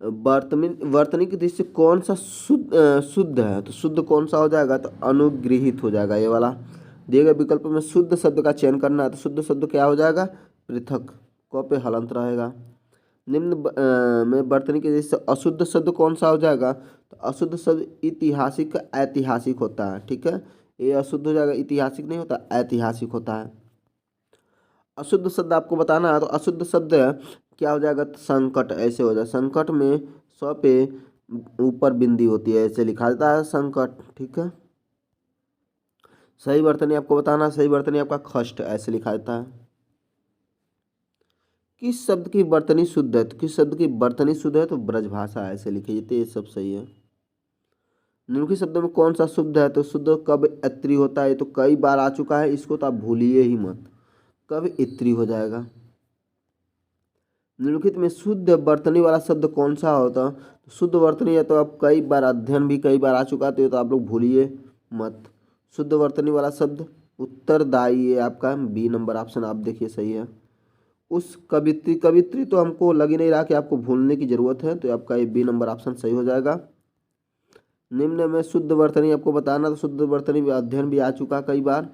वर्तनी की दृष्टि से कौन सा शुद्ध है। तो शुद्ध कौन सा हो जाएगा, तो अनुगृहित हो जाएगा ये वाला। दिए गए विकल्प में शुद्ध शब्द का चयन करना है। तो शुद्ध शब्द क्या हो जाएगा, पृथक, क पे हलंत रहेगा। निम्न में वर्तनी के दृष्टि से अशुद्ध शब्द कौन सा हो जाएगा। तो अशुद्ध शब्द ऐतिहासिक ऐतिहासिक होता है। ठीक है, ये अशुद्ध हो जाएगा, ऐतिहासिक नहीं होता, ऐतिहासिक होता है। अशुद्ध शब्द आपको बताना है। तो अशुद्ध शब्द क्या हो जाएगा, तो संकट, ऐसे हो जाए। संकट में 100 पे ऊपर बिंदी होती है, ऐसे लिखा जाता है संकट। ठीक है, सही वर्तनी आपको बताना, सही वर्तनी आपका खष्ट, ऐसे लिखा जाता है। किस शब्द की वर्तनी शुद्ध है, तो किस शब्द की वर्तनी शुद्ध है, तो ब्रजभाषा, ऐसे लिखी जाती है, ये सब सही है। निम्नलिखित शब्दों में कौन सा शुद्ध है, तो शुद्ध कब इत्री होता है, तो कई बार आ चुका है, इसको तो आप भूलिए ही मत, कब इत्री हो जाएगा। निम्नलिखित में शुद्ध वर्तनी वाला शब्द कौन सा होता, तो शुद्ध वर्तनी है तो आप कई बार अध्ययन भी कई बार आ चुका है, तो आप लोग भूलिए मत। शुद्ध वर्तनी वाला शब्द उत्तरदायी है आपका, बी नंबर ऑप्शन आप देखिए सही है। उस कवित्री, कवित्री तो हमको लग ही नहीं रहा कि आपको भूलने की जरूरत है, तो आपका ये बी नंबर ऑप्शन सही हो जाएगा। निम्न में शुद्ध वर्तनी आपको बताना, तो शुद्ध वर्तनी भी अध्ययन भी आ चुका कई बार।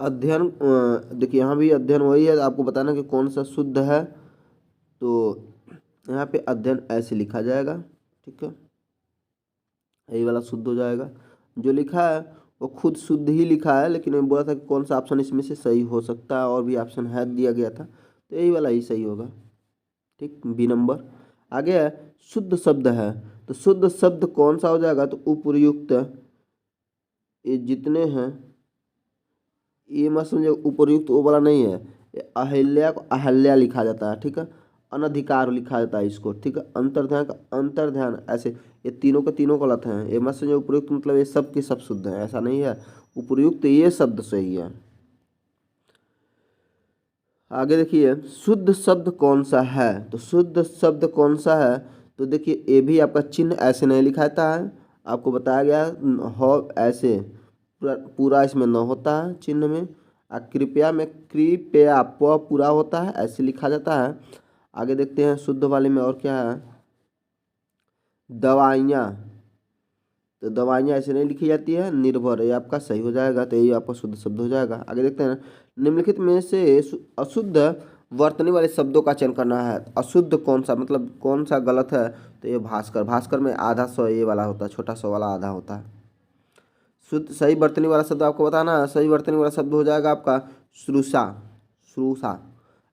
अध्ययन देखिए यहाँ भी अध्ययन वही है, आपको बताना कि कौन सा शुद्ध है। तो यहाँ पे अध्ययन ऐसे लिखा जाएगा। ठीक है, यही वाला शुद्ध हो जाएगा। जो लिखा है वो खुद शुद्ध ही लिखा है, लेकिन मैं बोला था कि कौन सा ऑप्शन इसमें से सही हो सकता है, और भी ऑप्शन है दिया गया था, तो यही वाला ही सही होगा। ठीक, बी नंबर। आगे है शुद्ध शब्द है। तो शुद्ध शब्द कौन सा हो जाएगा, तो उपर्युक्त, ये जितने हैं ये मत समझे, उपर्युक्त वो वाला नहीं है। अहिल्या को अहल्या लिखा जाता है। ठीक है, अनधिकार लिखा जाता है इसको। ठीक है, अंतर्ध्यान का अंतर्ध्यान, ऐसे ये तीनों के तीनों गलत हैं। ये मत समझो उपयुक्त मतलब ये सब के सब शुद्ध हैं, ऐसा नहीं है। उपयुक्त ये शब्द सही है। आगे देखिए शुद्ध शब्द कौन सा है, तो शुद्ध शब्द कौन सा है, तो देखिए ये भी आपका चिन्ह ऐसे नहीं लिखाता है, आपको बताया गया हो ऐसे पूरा इसमें न होता है चिन्ह में। कृपया में कृपया प पूरा होता है, ऐसे लिखा जाता है। आगे देखते हैं शुद्ध वाले में और क्या है, दवाइयाँ, तो दवाइयाँ ऐसे नहीं लिखी जाती है, निर्भर, ये आपका सही हो जाएगा, तो ये आपका शुद्ध शब्द हो जाएगा। आगे देखते हैं निम्नलिखित में से अशुद्ध वर्तनी वाले शब्दों का चयन करना है। अशुद्ध कौन सा मतलब कौन सा गलत है, तो ये भास्कर, भास्कर में आधा सौ ये वाला होता है, छोटा सौ वाला आधा होता है। शुद्ध सही वर्तनी वाला शब्द आपको बताना है, सही वर्तनी वाला शब्द हो जाएगा आपका श्रुषा, श्रुषा।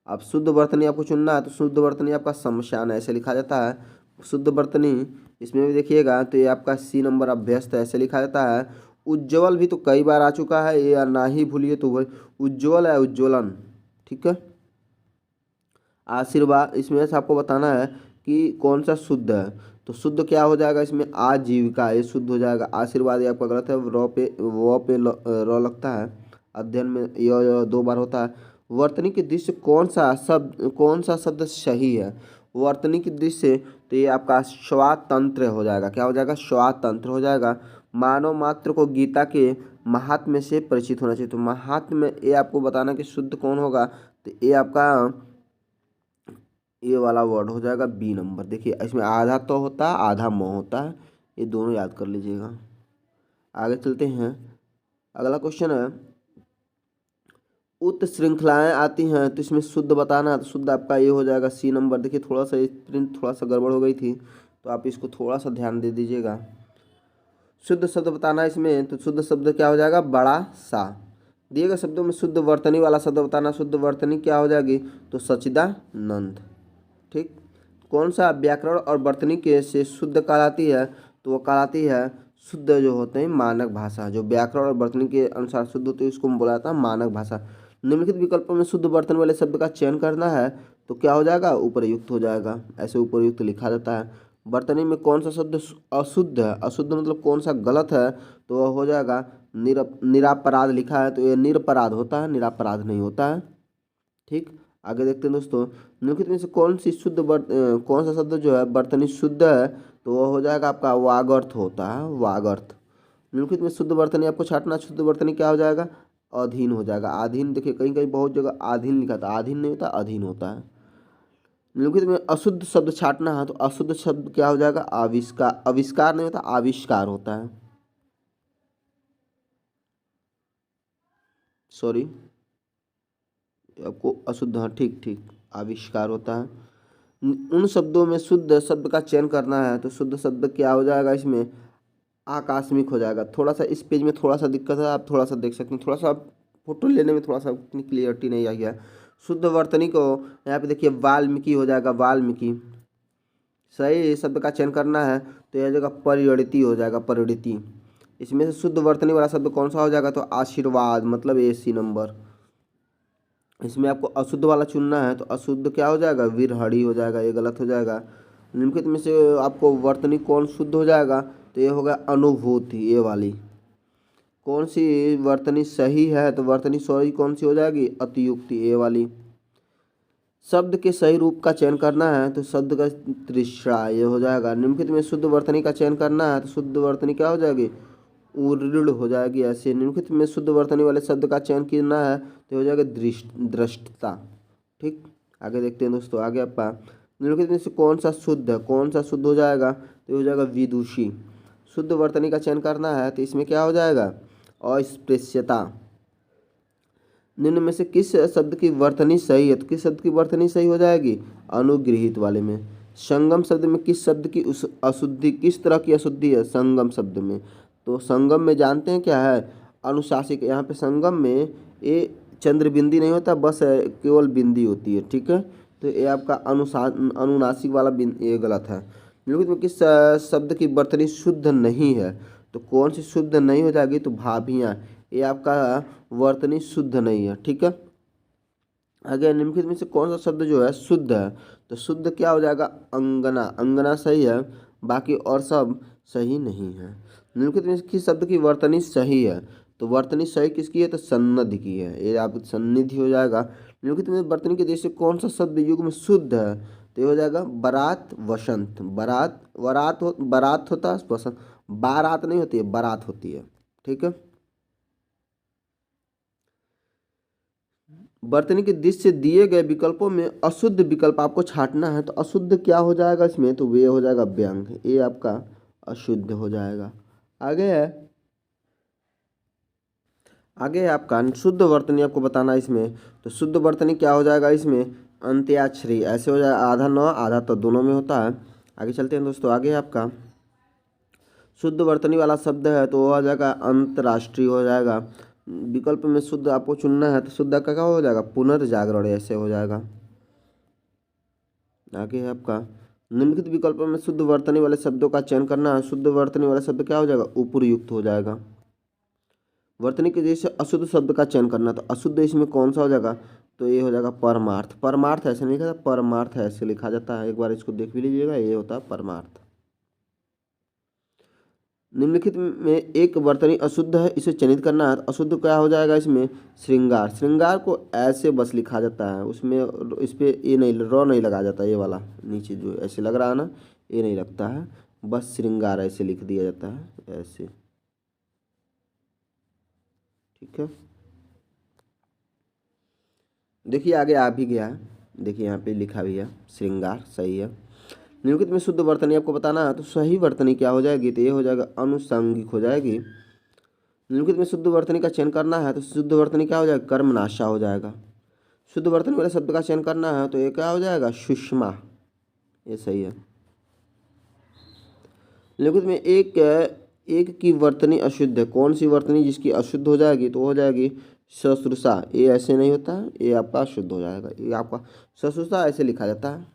अब शुद्ध वर्तनी आपको चुनना है, तो शुद्ध वर्तनी आपका शमशान ऐसे लिखा जाता है। शुद्ध वर्तनी इसमें भी देखिएगा तो ये आपका सी नंबर अभ्यस्त ऐसे लिखा जाता है। उज्ज्वल भी तो कई बार आ चुका है, ये ना ही भूलिए, तो वही उज्ज्वल है, उज्ज्वलन, ठीक है। आशीर्वाद, इसमें से आपको बताना है कि कौन सा शुद्ध है, तो शुद्ध क्या हो जाएगा इसमें, आजीविका, ये शुद्ध हो जाएगा। आशीर्वाद ये आपका गलत है, रॉ पे वो पे रॉ लगता है, अध्ययन में य 2 बार होता है। वर्तनी की दृष्टि कौन सा शब्द सही है, वर्तनी की दृष्टि से तो ये आपका स्वातंत्र हो जाएगा, क्या हो जाएगा, स्वातंत्र हो जाएगा। मानव मात्र को गीता के महात्म्य से परिचित होना चाहिए, तो महात्म्य ये आपको बताना कि शुद्ध कौन होगा, तो ये आपका ये वाला वर्ड हो जाएगा बी नंबर। देखिए इसमें आधा तो होता है, आधा म होता है, ये दोनों याद कर लीजिएगा। आगे चलते हैं, अगला क्वेश्चन है उत श्रृंखलाएं आती हैं तो इसमें शुद्ध बताना, तो शुद्ध आपका ये हो जाएगा सी नंबर। देखिए थोड़ा सा प्रिंट थोड़ा सा गड़बड़ हो गई थी, तो आप इसको थोड़ा सा ध्यान दे दीजिएगा। शुद्ध शब्द बताना इसमें, तो शुद्ध शब्द क्या हो जाएगा, बड़ा सा। दिए गए शब्दों में शुद्ध वर्तनी वाला शब्द बताना, शुद्ध वर्तनी क्या हो जाएगी, तो सच्चिदानंद, ठीक। कौन सा व्याकरण और वर्तनी के से शुद्ध कहलाती है, तो वो कहलाती है शुद्ध जो होते हैं मानक भाषा, जो व्याकरण और वर्तनी के अनुसार शुद्ध होती है उसको हम बोला जाता है मानक भाषा। निम्नलिखित विकल्पों में शुद्ध वर्तनी वाले शब्द का चयन करना है, तो क्या हो जाएगा, उपरयुक्त हो जाएगा, ऐसे उपरयुक्त लिखा जाता है। वर्तनी में कौन सा शब्द अशुद्ध है, अशुद्ध मतलब कौन सा गलत है, तो वह हो जाएगा निरापराध लिखा है, तो ये निरपराध होता है, निरापराध नहीं होता है, ठीक। आगे देखते हैं दोस्तों, निम्नलिखित में से कौन सा शब्द जो है वर्तनी शुद्ध है, तो वह हो जाएगा आपका वागर्थ होता है, वागर्थ। निम्नलिखित में शुद्ध वर्तनी आपको छाटना, शुद्ध वर्तनी क्या हो जाएगा, अधीन हो जाएगा। अधीन देखिए कहीं कहीं बहुत जगह अधीन लिखा था, अधीन नहीं होता, अधीन होता है। निम्नलिखित में अशुद्ध शब्द छाटना है, तो अशुद्ध शब्द क्या हो जाएगा, आविष्कार, आविष्कार नहीं होता, आविष्कार होता है, सॉरी आपको अशुद्ध, हाँ ठीक ठीक, आविष्कार होता है। उन शब्दों में शुद्ध शब्द का चयन करना है, तो शुद्ध शब्द क्या हो जाएगा इसमें, आकस्मिक हो जाएगा। थोड़ा सा इस पेज में थोड़ा सा दिक्कत है, आप थोड़ा सा देख सकते हैं, थोड़ा सा फोटो लेने में थोड़ा सा उतनी क्लियरिटी नहीं आई है। शुद्ध वर्तनी को यहाँ पे देखिए वाल्मीकि हो जाएगा, वाल्मीकि। सही शब्द का चयन करना है, तो यह जगह परिणति हो जाएगा, परिणति। इसमें से शुद्ध वर्तनी वाला शब्द कौन सा हो जाएगा, तो आशीर्वाद, मतलब ए सी नंबर। इसमें आपको अशुद्ध वाला चुनना है, तो अशुद्ध क्या हो जाएगा, विरहड़ी हो जाएगा, ये गलत हो जाएगा। निम्नलिखित में से आपको वर्तनी कौन शुद्ध हो जाएगा, तो ये होगा अनुभूति, ये वाली। कौन सी वर्तनी सही है, तो वर्तनी सॉरी कौन सी हो जाएगी, अतियुक्ति, ये वाली। शब्द के सही रूप का चयन करना है, तो शब्द का तृष्णा, ये हो जाएगा। निम्नलिखित में शुद्ध वर्तनी का चयन करना है, तो शुद्ध वर्तनी क्या हो जाएगी, उऋण हो जाएगी, ऐसे। निम्नलिखित में शुद्ध वर्तनी वाले शब्द का चयन करना है, तो हो जाएगा दृष्टता, ठीक। आगे देखते हैं दोस्तों, आगे आपका निम्नलिखित में से कौन सा शुद्ध है, कौन सा शुद्ध हो जाएगा, तो हो जाएगा विदुषी। शुद्ध वर्तनी का चयन करना है, तो इसमें क्या हो जाएगा, अस्पृश्यता। निम्न में से किस शब्द की वर्तनी सही है, तो किस शब्द की वर्तनी सही हो जाएगी, अनुगृहित वाले में। संगम शब्द में किस शब्द की अशुद्धि, किस तरह की अशुद्धि है संगम शब्द में, तो संगम में जानते हैं क्या है, अनुशासिक। यहाँ पे संगम में ये चंद्र बिंदी नहीं होता, बस केवल बिंदी होती है, ठीक है। तो ये आपका अनुनासिक वाला ये गलत है। निम्नलिखित में किस शब्द की वर्तनी शुद्ध नहीं है, तो कौन सी शुद्ध नहीं हो जाएगी, तो भाभियाँ, ये आपका वर्तनी शुद्ध नहीं है, ठीक है। आगे निम्नलिखित में से कौन सा शब्द जो है शुद्ध है, तो शुद्ध क्या हो जाएगा, अंगना, अंगना सही है। बाकी और सब सही नहीं है। निम्नलिखित में किस शब्द की वर्तनी सही है? तो वर्तनी सही किसकी है? तो सन्निधि की है, ये आप सन्निधि हो जाएगा। निम्नलिखित में वर्तनी के देश से कौन सा शब्द युग में शुद्ध है? तो ये हो जाएगा बारात वसंत। बारात होता है वसंत, बारात नहीं होती है, बारात होती है। ठीक है। वर्तनी के दिश से दिए गए विकल्पों में अशुद्ध विकल्प आपको छांटना है। तो अशुद्ध क्या हो जाएगा इसमें? तो वे हो जाएगा व्यंग, ये आपका अशुद्ध हो जाएगा। आगे है आपका शुद्ध वर्तनी आपको बताना है इसमें। तो शुद्ध वर्तनी क्या हो जाएगा इसमें? अंत्याक्षरी, ऐसे हो जाएगा, आधा न आधा तो दोनों में होता है। आगे चलते हैं दोस्तों। आगे है आपका शुद्ध वर्तनी वाला शब्द है तो वो हो जाएगा अंतर्राष्ट्रीय हो जाएगा। विकल्प में शुद्ध आपको चुनना है, तो शुद्ध का क्या हो जाएगा? पुनर्जागरण, ऐसे हो जाएगा। आगे है आपका निम्नलिखित विकल्पों में शुद्ध वर्तनी वाले शब्दों का चयन करना है। शुद्ध वर्तनी वाला शब्द क्या हो जाएगा? उपयुक्त हो जाएगा। वर्तनी के जैसे अशुद्ध शब्द का चयन करना, तो अशुद्ध इसमें कौन सा हो जाएगा? तो ये हो जाएगा परमार्थ। परमार्थ ऐसे नहीं लिखा जाता, परमार्थ ऐसे लिखा जाता है, एक बार इसको देख भी लीजिएगा, ये होता है परमार्थ। निम्नलिखित में एक वर्तनी अशुद्ध है, इसे चयनित करना है। अशुद्ध क्या हो जाएगा इसमें? श्रृंगार। श्रृंगार को ऐसे बस लिखा जाता है, उसमें इस पे ये नहीं, र नहीं लगाया जाता, ये वाला नीचे जो ऐसे लग रहा है ना, ये नहीं लगता है, बस श्रृंगार ऐसे लिख दिया जाता है, ऐसे। ठीक है। देखिए आगे आ भी गया है, देखिए यहाँ पे लिखा भी है श्रृंगार, सही है। निम्नलिखित में शुद्ध वर्तनी आपको बताना है। तो सही वर्तनी क्या हो जाएगी? तो ये हो जाएगा अनुषंगिक हो जाएगी। निम्नलिखित में शुद्ध वर्तनी का चयन करना है। तो शुद्ध वर्तनी क्या हो जाएगा? कर्मनाशा हो जाएगा। शुद्ध वर्तनी वाले शब्द का चयन करना है, तो ये क्या हो जाएगा? सुषमा, ये सही है। निम्नलिखित में एक की वर्तनी अशुद्ध है। कौन सी वर्तनी जिसकी अशुद्ध हो जाएगी? तो हो जाएगी ससुरसा, ये ऐसे नहीं होता है, ये आपका अशुद्ध हो जाएगा। ये आपका ससुरसा ऐसे लिखा जाता है,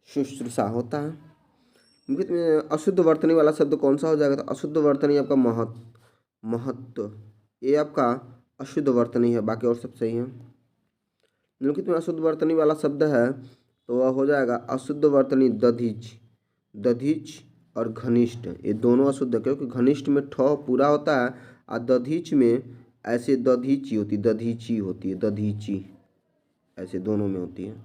शुश्रूषा होता है। निम्नलिखित में अशुद्ध वर्तनी वाला शब्द कौन सा हो जाएगा? तो अशुद्ध वर्तनी आपका महत्व, ये आपका अशुद्ध वर्तनी है, बाकी और सब सही है। निम्नलिखित में अशुद्ध वर्तनी वाला शब्द है, तो वह हो जाएगा अशुद्ध वर्तनी दधिच। दधिच और घनिष्ठ, ये दोनों अशुद्ध है, क्योंकि घनिष्ठ में ठ पूरा होता है और दधिच में ऐसे दधीची होती, दधीची होती है, दधीची ऐसे दोनों में होती है।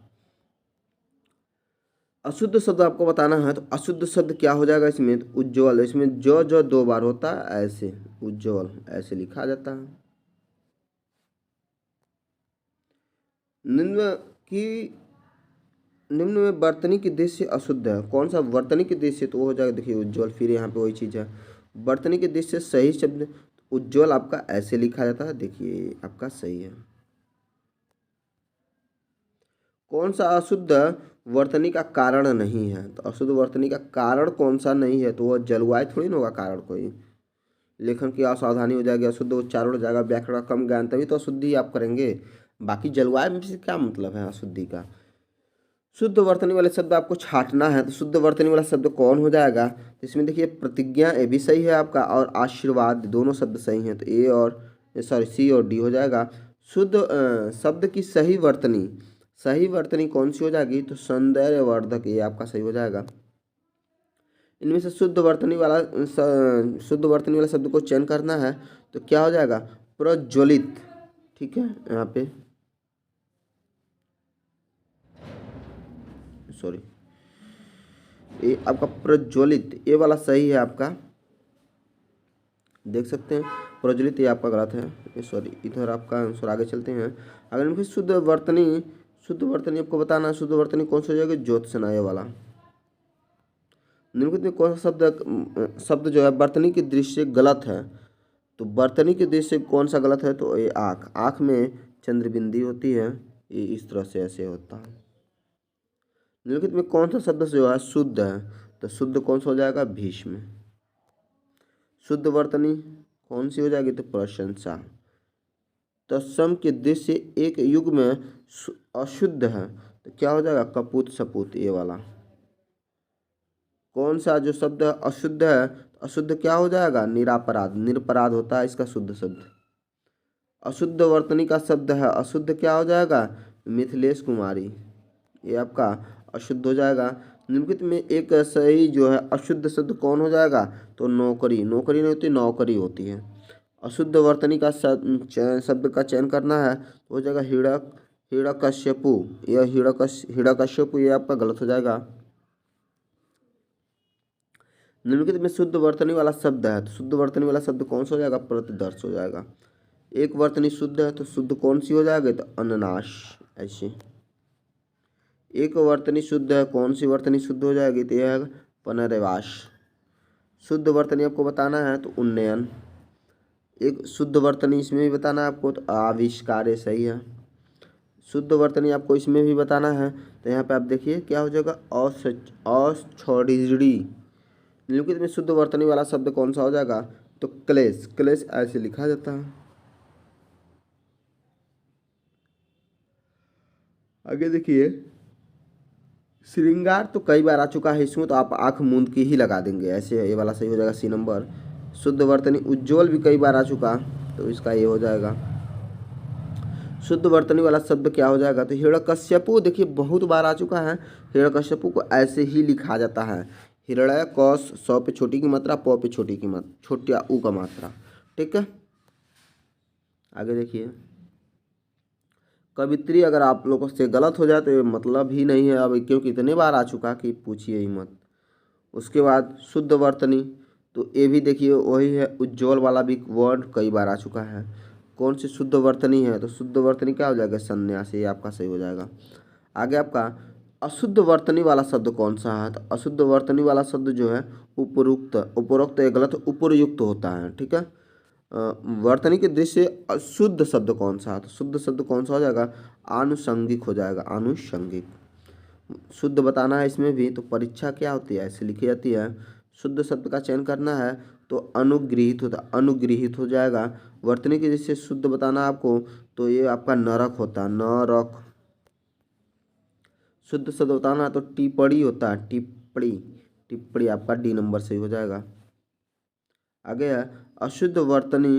अशुद्ध शब्द आपको बताना है। तो अशुद्ध शब्द क्या हो जाएगा इसमें? तो उज्ज्वल, इसमें जो दो बार होता है, ऐसे उज्ज्वल ऐसे लिखा जाता है। निम्न की निम्न में वर्तनी के देश से अशुद्ध है, कौन सा? वर्तनी के देश से, तो वो हो जाएगा, देखिए उज्ज्वल, फिर यहाँ पे वही चीज़ है। वर्तनी के देश से सही शब्द उज्ज्वल आपका ऐसे लिखा जाता है, देखिए आपका सही है। कौन सा अशुद्ध वर्तनी का कारण नहीं है? तो अशुद्ध वर्तनी का कारण कौन सा नहीं है? तो वह जलवायु थोड़ी ना होगा कारण कोई। लेखन की असावधानी हो जाएगी, अशुद्ध उच्चारण हो जाएगा, व्याकरण का कम ज्ञान, तभी तो अशुद्धि आप करेंगे। बाकी जलवायु में से क्या मतलब है अशुद्धि का? शुद्ध वर्तनी वाले शब्द आपको छांटना है। तो शुद्ध वर्तनी वाला शब्द कौन हो जाएगा? तो इसमें देखिए प्रतिज्ञा, ये भी सही है आपका, और आशीर्वाद, दोनों शब्द सही हैं, तो ए और सी और डी हो जाएगा। शुद्ध शब्द की सही वर्तनी, सही वर्तनी कौन सी हो जाएगी? तो सौंदर्यवर्धक, ये आपका सही हो जाएगा। इनमें से शुद्ध वर्तनी वाला शब्द को चयन करना है, तो क्या हो जाएगा? प्रज्वलित। ठीक है, यहाँ पे सॉरी, ये आपका प्रज्वलित, ये वाला सही है आपका, देख सकते हैं। प्रज्वलित ये आपका गलत है, ये सॉरी, इधर आपका आंसर। आगे चलते हैं। अगर इनकी शुद्ध वर्तनी आपको बताना है। शुद्ध वर्तनी कौन सा हो जाएगा? ज्योत्सना, ये वाला। निम्नलिखित में कौन सा शब्द जो है वर्तनी की दृष्टि से गलत है? तो वर्तनी की दृष्टि से कौन सा गलत है? तो ये आँख, आँख में चंद्रबिंदी होती है, ये इस तरह से ऐसे होता है। निम्नलिखित में कौन सा शब्द जो है शुद्ध है? तो शुद्ध कौन सा हो जाएगा? भीष्म। शुद्ध वर्तनी कौन सी हो जाएगी? तो प्रशंसा। तत्सम के दृश्य से एक युग में अशुद्ध है, तो क्या हो जाएगा? कपूत सपूत, ये वाला। कौन सा जो शब्द अशुद्ध है? अशुद्ध क्या हो जाएगा? निरापराध, निरपराध होता है इसका शुद्ध शब्द। अशुद्ध वर्तनी का शब्द है, अशुद्ध क्या हो जाएगा? मिथिलेश कुमारी, ये आपका अशुद्ध हो जाएगा। निम्नलिखित में एक सही जो है अशुद्ध शब्द कौन हो जाएगा? तो नौकरी। नौकरी नहीं होती, नौकरी होती है। अशुद्ध वर्तनी का शब्द का चयन करना है तो हो जाएगा हिरण्यकश्यपु। यह हिरण्यकश्यपु ये आपका गलत हो जाएगा। निम्नलिखित में शुद्ध वर्तनी वाला शब्द है तो शुद्ध वर्तनी वाला शब्द कौन सा हो जाएगा? प्रतिदर्श हो जाएगा। एक वर्तनी शुद्ध है तो शुद्ध कौन सी हो जाएगी? तो अननाश। ऐसे एक वर्तनी शुद्ध है, कौन सी वर्तनी शुद्ध हो जाएगी? तो यह है पुनर्वास। शुद्ध वर्तनी आपको बताना है तो उन्नयन। एक शुद्ध वर्तनी इसमें भी बताना है आपको तो आविष्कार सही है। शुद्ध वर्तनी आपको इसमें भी बताना है तो यहाँ पे आप देखिए क्या हो जाएगा? अक्षौहिणी। निम्नलिखित में शुद्ध वर्तनी वाला शब्द कौन सा हो जाएगा? तो क्लेश। क्लेश ऐसे लिखा जाता है। आगे देखिए, श्रृंगार तो कई बार आ चुका है, इसमें तो आप आंख मूंद के ही लगा देंगे, ऐसे ये वाला सही हो जाएगा सी नंबर। शुद्ध वर्तनी उज्ज्वल भी कई बार आ चुका तो इसका ये हो जाएगा। शुद्ध वर्तनी वाला शब्द क्या हो जाएगा? तो हिरण्यकश्यपु देखिए बहुत बार आ चुका है। हिरण्यकश्यपु को ऐसे ही लिखा जाता है, हिरण्य कौश सौ पे छोटी की मात्रा, प पे छोटी की मात्रा, छोटिया ऊ का मात्रा। ठीक है, आगे देखिए, कवित्री अगर आप लोगों से गलत हो जाए तो ये मतलब ही नहीं है अब, क्योंकि इतने बार आ चुका कि पूछिए ही मत। उसके बाद शुद्ध वर्तनी तो ये भी देखिए वही है, उज्ज्वल वाला भी वर्ड कई बार आ चुका है। कौन सी शुद्ध वर्तनी है? तो शुद्ध वर्तनी क्या हो जाएगा? संन्यासी। ये आपका सही हो जाएगा। आगे आपका अशुद्ध वर्तनी वाला शब्द कौन सा है? तो अशुद्ध वर्तनी वाला शब्द जो है उपरोक्त। उपरोक्त ये गलत, उपरयुक्त होता है। ठीक है, वर्तनी के दृष्टि से अशुद्ध शब्द कौन सा है? तो शुद्ध शब्द कौन सा हो जाएगा? आनुषंगिक हो जाएगा, आनुषंगिक। शुद्ध बताना है इसमें भी तो परीक्षा क्या होती है? ऐसे लिखी जाती है। शुद्ध शब्द का चयन करना है तो अनुगृहित होता, अनुगृहित हो जाएगा। वर्तनी के दृष्टि से शुद्ध बताना आपको तो ये आपका नरक होता है, नरक। शुद्ध शब्द बताना है तो टिप्पणी होता है, टिप्पणी। टिप्पणी आपका डी नंबर सही हो जाएगा। आगे है अशुद्ध वर्तनी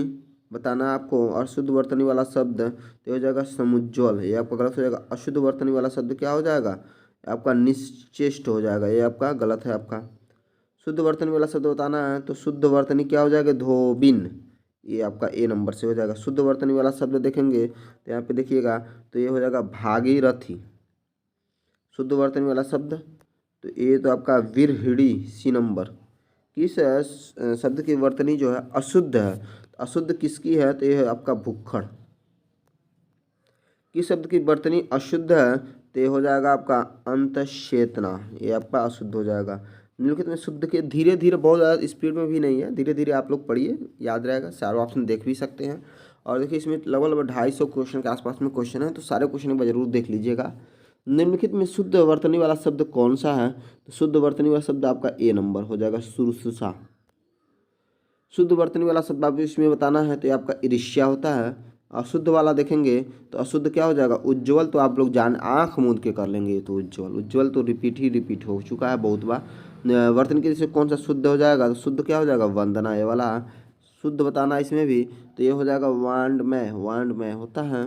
बताना आपको, अशुद्ध वर्तनी वाला शब्द तो हो जाएगा समुज्ज्वल। ये आपका गलत हो जाएगा। अशुद्ध वर्तनी वाला शब्द क्या हो जाएगा? आपका निश्चेष्ट हो जाएगा, ये आपका गलत है आपका। शुद्ध वर्तनी वाला शब्द बताना है तो शुद्ध वर्तनी क्या हो जाएगा? धोबिन। ये आपका ए नंबर से हो जाएगा। शुद्ध वर्तनी वाला शब्द देखेंगे तो यहाँ पे देखिएगा तो ये हो जाएगा भागीरथी। शुद्ध वर्तनी वाला शब्द तो ये तो आपका विरहिणी सी नंबर। किस शब्द की वर्तनी जो है अशुद्ध है? अशुद्ध किसकी है? तो यह है आपका भुक्खड़। किस शब्द की वर्तनी अशुद्ध है? तो ये हो जाएगा आपका अंतश्चेतना। ये आपका अशुद्ध हो जाएगा। निम्नलिखित में शुद्ध के धीरे धीरे, बहुत ज़्यादा स्पीड में भी नहीं है, धीरे धीरे आप लोग पढ़िए, याद रहेगा। चारों ऑप्शन देख भी सकते हैं। और देखिए इसमें लगभग 250 क्वेश्चन के आसपास में क्वेश्चन है, तो सारे क्वेश्चन एक बार जरूर देख लीजिएगा। निम्नलिखित में शुद्ध वर्तनी वाला शब्द कौन सा है? तो शुद्ध वर्तनी वाला शब्द आपका ए नंबर हो जाएगा, शुश्रूषा। शुद्ध वर्तनी वाला शब्द आपको इसमें बताना है तो ये आपका ईर्ष्या होता है। अशुद्ध वाला देखेंगे तो अशुद्ध क्या हो जाएगा? उज्ज्वल। तो आप लोग जान आंख मूंद के कर लेंगे, तो उज्ज्वल। उज्ज्वल तो रिपीट हो चुका है बहुत बार। वर्तनी के जैसे कौन सा शुद्ध हो जाएगा? तो शुद्ध क्या हो जाएगा? वंदना। ये वाला शुद्ध बताना इसमें भी तो ये हो जाएगा वांडमय। वांडमय होता है।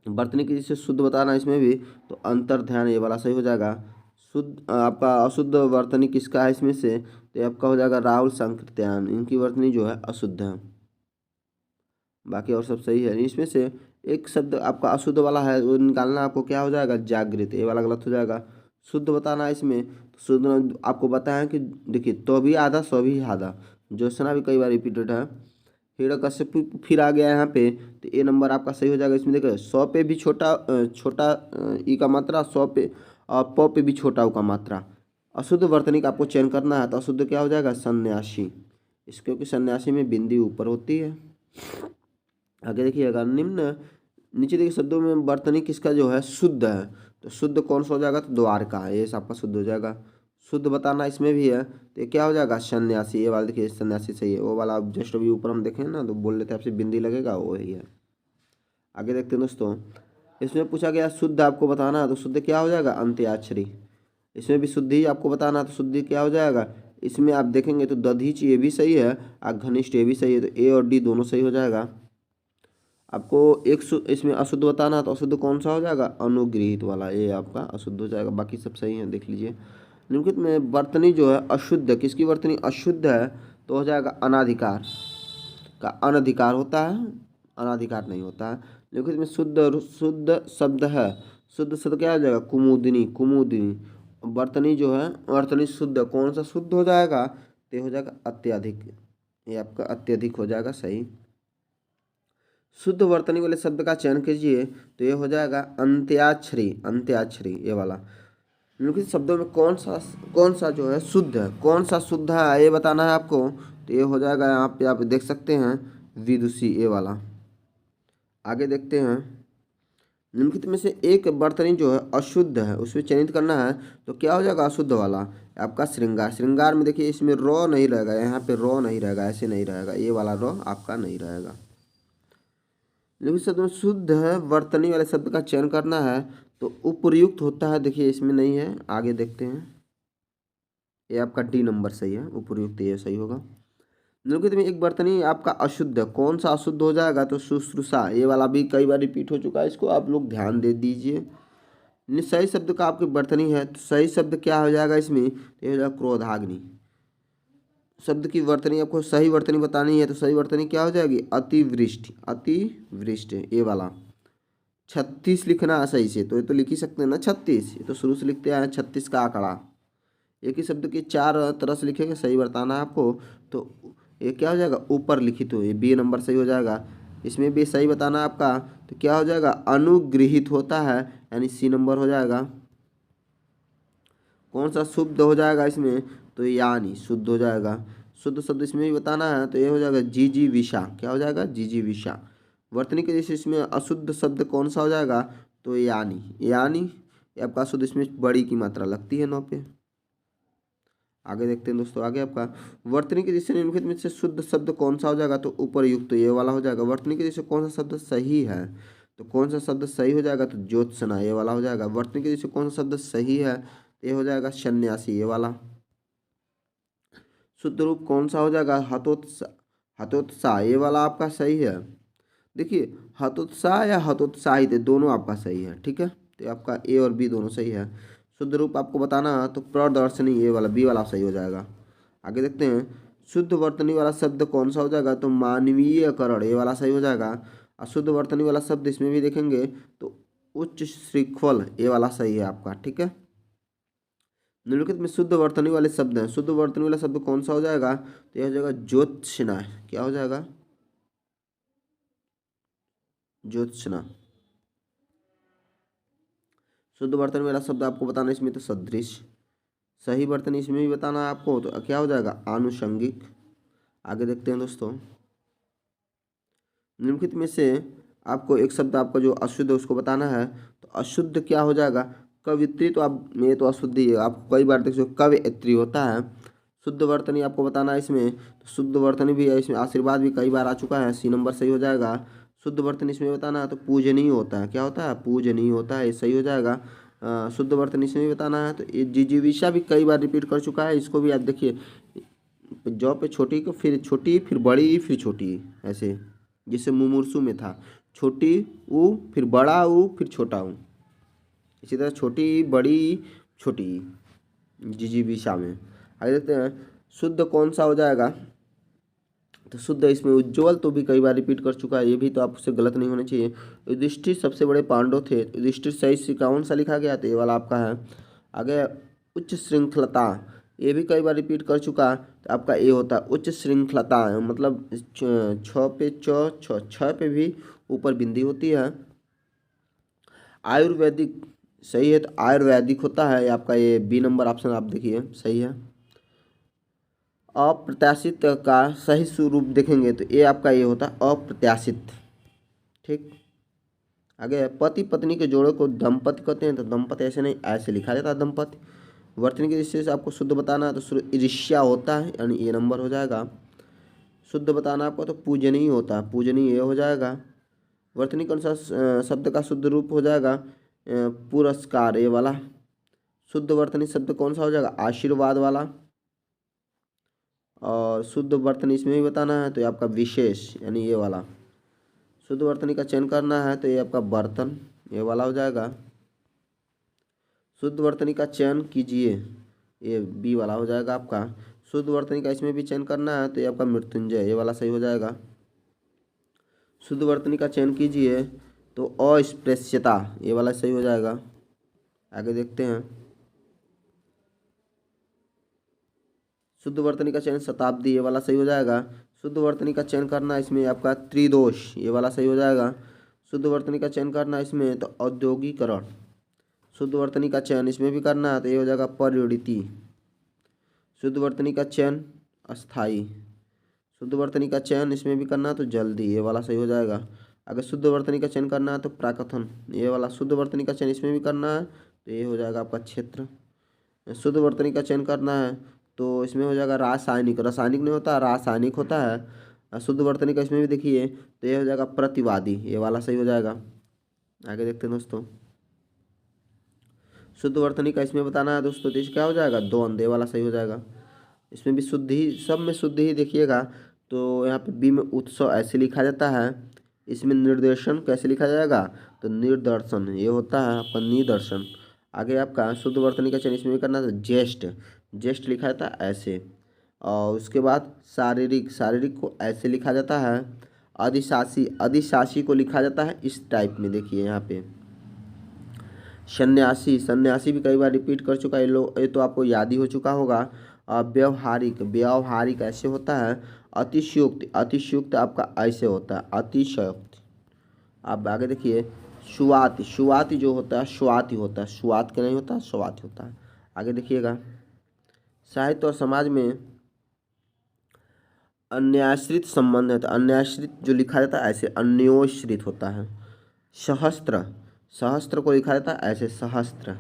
वर्तनी के जैसे शुद्ध बताना इसमें भी तो अंतर्ध्यान। ये वाला सही हो जाएगा। शुद्ध आपका अशुद्ध वर्तनी किसका है इसमें से? तो आपका हो जाएगा राहुल संकृत्यान। इनकी वर्तनी जो है अशुद्ध है, बाकी और सब सही है। इसमें से एक शब्द आपका अशुद्ध वाला है, वो निकालना आपको क्या हो जाएगा? जागृत। ये वाला गलत हो जाएगा। शुद्ध बताना है इसमें तो शुद्ध आपको बताया कि देखिए तो भी आधा सौ भी आधा, जोशना भी कई बार रिपीटेड है। हिरण्यकश्यप फिर आ गया यहाँ पे तो ए नंबर आपका सही हो जाएगा। इसमें देखो 100 पे भी छोटा छोटा ई का मात्रा, 100 पे और प पे भी छोटा ऊ का मात्रा। अशुद्ध वर्तनी का आपको चयन करना है तो अशुद्ध क्या हो जाएगा? सन्यासी। इस क्योंकि सन्यासी में बिंदी ऊपर होती है। आगे देखिएगा, निम्न नीचे देखिए शब्दों में वर्तनी किसका जो है शुद्ध है? तो शुद्ध कौन सा हो जाएगा? तो द्वारका। ये आपका शुद्ध हो जाएगा। शुद्ध बताना इसमें भी है तो ये क्या हो जाएगा? सन्यासी। ये वाला देखिए सन्यासी सही है। वो वाला जस्ट अभी ऊपर हम देखें ना तो बोल लेते हैं आपसे बिंदी लगेगा, वो ही है। आगे देखते हैं दोस्तों, इसमें पूछा गया शुद्ध आपको बताना है तो शुद्ध क्या हो जाएगा? अंत्याक्षरी। इसमें भी शुद्धि आपको बताना है तो शुद्धि क्या हो जाएगा? इसमें आप देखेंगे तो दधीच ये भी सही है और घनिष्ठ ये भी सही है, तो ए और डी दोनों सही हो जाएगा। आपको एक इसमें अशुद्ध बताना है तो अशुद्ध कौन सा हो जाएगा? अनुगृहित वाला। ये आपका अशुद्ध हो जाएगा, बाकी सब सही है, देख लीजिए। निम्नलिखित में वर्तनी जो है अशुद्ध, किसकी वर्तनी अशुद्ध है तो हो जाएगा अनाधिकार का। अनधिकार होता है, अनाधिकार नहीं होता है। निम्नलिखित में शुद्ध शुद्ध शब्द है, शुद्ध शब्द क्या हो जाएगा कुमुदिनी, कुमुदिनी। वर्तनी जो है वर्तनी शुद्ध, कौन सा शुद्ध हो जाएगा तो हो जाएगा अत्यधिक, ये आपका अत्यधिक हो जाएगा सही। शुद्ध वर्तनी वाले शब्द का चयन कीजिए तो ये हो जाएगा अंत्याक्षरी, अंत्याक्षरी ये वाला। निम्नलिखित शब्दों में कौन सा जो है शुद्ध है, कौन सा शुद्ध है ये बताना है आपको। तो ये हो जाएगा यहाँ पे आप देख सकते हैं विदुषी ये वाला। आगे देखते हैं, निम्नलिखित में से एक वर्तनी जो है अशुद्ध है उसमें चयनित करना है तो क्या हो जाएगा अशुद्ध वाला आपका श्रृंगार। श्रृंगार में देखिए इसमें रॉ नहीं रहेगा, यहाँ पे रॉ नहीं रहेगा, ऐसे नहीं रहेगा, ये वाला रॉ आपका नहीं रहेगा। लेकिन शब्द में शुद्ध है वर्तनी वाले शब्द का चयन करना है तो उपर्युक्त होता है, देखिए इसमें नहीं है, आगे देखते हैं। ये आपका डी नंबर सही है, उपर्युक्त ये सही होगा। निम्नलिखित में एक वर्तनी आपका अशुद्ध, कौन सा अशुद्ध हो जाएगा तो शुश्रूषा, ये वाला भी कई बार रिपीट हो चुका है, इसको आप लोग ध्यान दे दीजिए। सही शब्द का आपकी वर्तनी है तो सही शब्द क्या हो जाएगा इसमें तो ये हो जाएगा क्रोधाग्नि। शब्द की वर्तनी आपको सही वर्तनी बतानी है तो सही वर्तनी क्या हो जाएगी अतिवृष्टि, अतिवृष्टि ये वाला। 36 लिखना है सही से, तो ये तो लिख ही सकते हैं ना 36, ये तो शुरू से लिखते हैं 36 का आंकड़ा। एक ही शब्द के 4 तरह से लिखेंगे, सही बताना है आपको। तो ये क्या हो जाएगा ऊपर लिखित हो, ये बी नंबर सही हो जाएगा। इसमें भी सही बताना है आपका तो क्या हो जाएगा अनुगृहित होता है, यानी सी नंबर हो जाएगा। कौन सा शुद्ध हो जाएगा इसमें तो यानी शुद्ध हो जाएगा। शुद्ध शब्द इसमें भी बताना है तो ये हो जाएगा जीजी विषा, क्या हो जाएगा जीजी विषा। वर्तनी के जैसे इसमें अशुद्ध शब्द कौन सा हो जाएगा तो यानी, यानी आपका शुद्ध इसमें बड़ी की मात्रा लगती है 9 पे। आगे देखते हैं दोस्तों, आगे आपका वर्तनी के जैसे निम्नलिखित में से शुद्ध शब्द कौन सा हो जाएगा तो उपरयुक्त, तो ये वाला हो जाएगा। वर्तनी के जैसे कौन सा शब्द सही है तो कौन सा शब्द सही हो जाएगा तो ज्योत्सना, ये वाला हो जाएगा। वर्तनी के जैसे कौन सा शब्द सही है तो ये हो जाएगा सन्यासी, ये वाला। शुद्ध रूप कौन सा हो जाएगा हतोत्साह, हतोत्साह ये वाला आपका सही है। देखिए हतोत्साह या हतोत्साहित दोनों आपका सही है, ठीक है, तो आपका ए और बी दोनों सही है। शुद्ध रूप आपको बताना तो प्रदर्शनी, ये वाला बी वाला सही हो जाएगा। आगे देखते हैं, शुद्ध वर्तनी वाला शब्द कौन सा हो जाएगा तो मानवीयकरण, ये वाला सही हो जाएगा। अशुद्ध वर्तनी वाला शब्द इसमें भी देखेंगे तो उच्च श्रृंखल, ये वाला सही है आपका, ठीक है। निम्नलिखित में शुद्ध वर्तनी वाले शब्द हैं, शुद्ध वर्तनी वाला शब्द कौन सा हो जाएगा तो यह हो जाएगा ज्योत्सना, क्या हो जाएगा ज्योत्सना। शुद्ध वर्तनी वाला शब्द आपको बताना इसमें तो सदृश, सही वर्तनी इसमें भी बताना है आपको तो क्या हो जाएगा आनुषंगिक। आगे देखते हैं दोस्तों, निम्नलिखित में से आपको एक शब्द आपका जो अशुद्ध है उसको बताना है तो अशुद्ध क्या हो जाएगा कवित्री, तो आप में तो अशुद्ध ही है, आपको कई बार देखो कवित्री होता है। शुद्ध वर्तनी आपको बताना है इसमें तो शुद्ध वर्तनी भी है, इसमें आशीर्वाद भी कई बार आ चुका है, सी नंबर सही हो जाएगा। शुद्ध वर्तनी इसमें बताना है तो पूजनीय होता है, क्या होता है पूजनीय होता है, ये सही हो जाएगा। शुद्ध वर्तनी इसमें भी बताना है तो ये जिजीविषा भी कई बार रिपीट कर चुका है, इसको भी आप देखिए जौ पे छोटी को फिर छोटी फिर बड़ी फिर छोटी, ऐसे जैसे मुमूर्सु में था छोटी ऊ फिर बड़ा ऊ फिर छोटा ऊ, इसी तरह छोटी बड़ी छोटी जिजीविषा में। आगे देखते हैं शुद्ध कौन सा हो जाएगा तो शुद्ध इसमें उज्ज्वल तो भी कई बार रिपीट कर चुका है, ये भी तो आपसे गलत नहीं होना चाहिए। युधिष्ठिर सबसे बड़े पांडव थे, युधिष्ठिर सही से कौन सा लिखा गया तो ये वाला आपका है। आगे उच्च श्रृंखलता, ये भी कई बार रिपीट कर चुका तो आपका ये होता है उच्च श्रृंखलता, मतलब छ पे भी ऊपर बिंदी होती है। आयुर्वेदिक सही है तो आयुर्वेदिक होता है आपका, ये बी नंबर ऑप्शन आप देखिए सही है। अप्रत्याशित का सही स्वरूप देखेंगे तो ये आपका ये होता है अप्रत्याशित, ठीक। आगे पति पत्नी के जोड़े को दंपति कहते हैं तो दंपति ऐसे नहीं ऐसे लिखा जाता है दंपति। वर्तनी के दृष्टि से आपको शुद्ध बताना है तो ईर्ष्या होता है, यानी ये नंबर हो जाएगा। शुद्ध बताना आपको तो पूजनीय होता है, पूजनीय ये हो जाएगा। वर्तनी के अनुसार शब्द का शुद्ध रूप हो जाएगा पुरस्कार, ये वाला। शुद्ध वर्तनी शब्द कौन सा हो जाएगा आशीर्वाद वाला। और शुद्ध वर्तनी इसमें भी बताना है तो ये आपका विशेष, यानी ये वाला। शुद्ध वर्तनी का चयन करना है तो ये आपका बर्तन, ये वाला हो जाएगा। शुद्ध वर्तनी का चयन कीजिए ये बी वाला हो जाएगा आपका। शुद्ध वर्तनी का इसमें भी चयन करना है तो ये आपका मृत्युंजय, ये वाला सही हो जाएगा। शुद्ध वर्तनी का चयन कीजिए तो अस्पृश्यता, ये वाला सही हो जाएगा। आगे देखते हैं। शुद्ध वर्तनी का चयन शताब्दी, ये वाला सही हो जाएगा। शुद्ध वर्तनी का चयन करना इसमें आपका त्रिदोष, ये वाला सही हो जाएगा। शुद्ध वर्तनी का चयन करना इसमें तो औद्योगिकरण। शुद्ध वर्तनी का चयन इसमें भी करना है तो ये हो जाएगा परिणति। शुद्ध वर्तनी का चयन अस्थाई। शुद्ध वर्तनी का चयन इसमें भी करना है तो जल्दी, ये वाला सही हो जाएगा। अगर शुद्ध वर्तनी का चयन करना है तो प्राकथन, ये वाला। शुद्ध वर्तनी का चयन इसमें भी करना है तो ये हो जाएगा आपका क्षेत्र। शुद्ध वर्तनी का चयन करना है तो इसमें हो जाएगा रासायनिक, रासायनिक नहीं होता रासायनिक होता है। शुद्ध वर्तनी का इसमें भी देखिए तो ये हो जाएगा प्रतिवादी, ये वाला सही हो जाएगा। आगे देखते हैं दोस्तों। शुद्ध वर्तनी का इसमें बताना है दोस्तों तो क्या हो जाएगा द्वंद्व, ये वाला सही हो जाएगा। इसमें भी शुद्ध ही, सब में शुद्ध ही देखिएगा। तो यहाँ पे बी में उत्सव ऐसे लिखा जाता है। इसमें निर्देशन कैसे लिखा जाएगा तो निर्दर्शन, ये होता है आपका निदर्शन। आगे आपका शुद्ध वर्तनी का चयन इसमें भी करना है ज्येष्ठ, ज्येष्ठ लिखा जाता है ऐसे। और उसके बाद शारीरिक, शारीरिक को ऐसे लिखा जाता है। अधिशासी, अधिशासी को लिखा जाता है इस टाइप में, देखिए यहाँ पे। सन्यासी, सन्यासी भी कई बार रिपीट कर चुका है ये तो आपको याद ही हो चुका होगा। व्यवहारिक, व्यवहारिक ऐसे होता है। अतिशयोक्ति, अतिशयोक्ति आपका ऐसे होता है अतिशयोक्ति। आप आगे देखिए। शुवाति, शुवाति जो होता है स्वाति होता है, शुवात के नहीं होता स्वाति होता है। आगे देखिएगा। साहित्य और समाज में अन्याश्रित संबंध है तो अन्याश्रित जो लिखा जाता है ऐसे अन्योश्रित होता है। सहस्त्र, सहस्त्र को लिखा जाता है ऐसे सहस्त्र।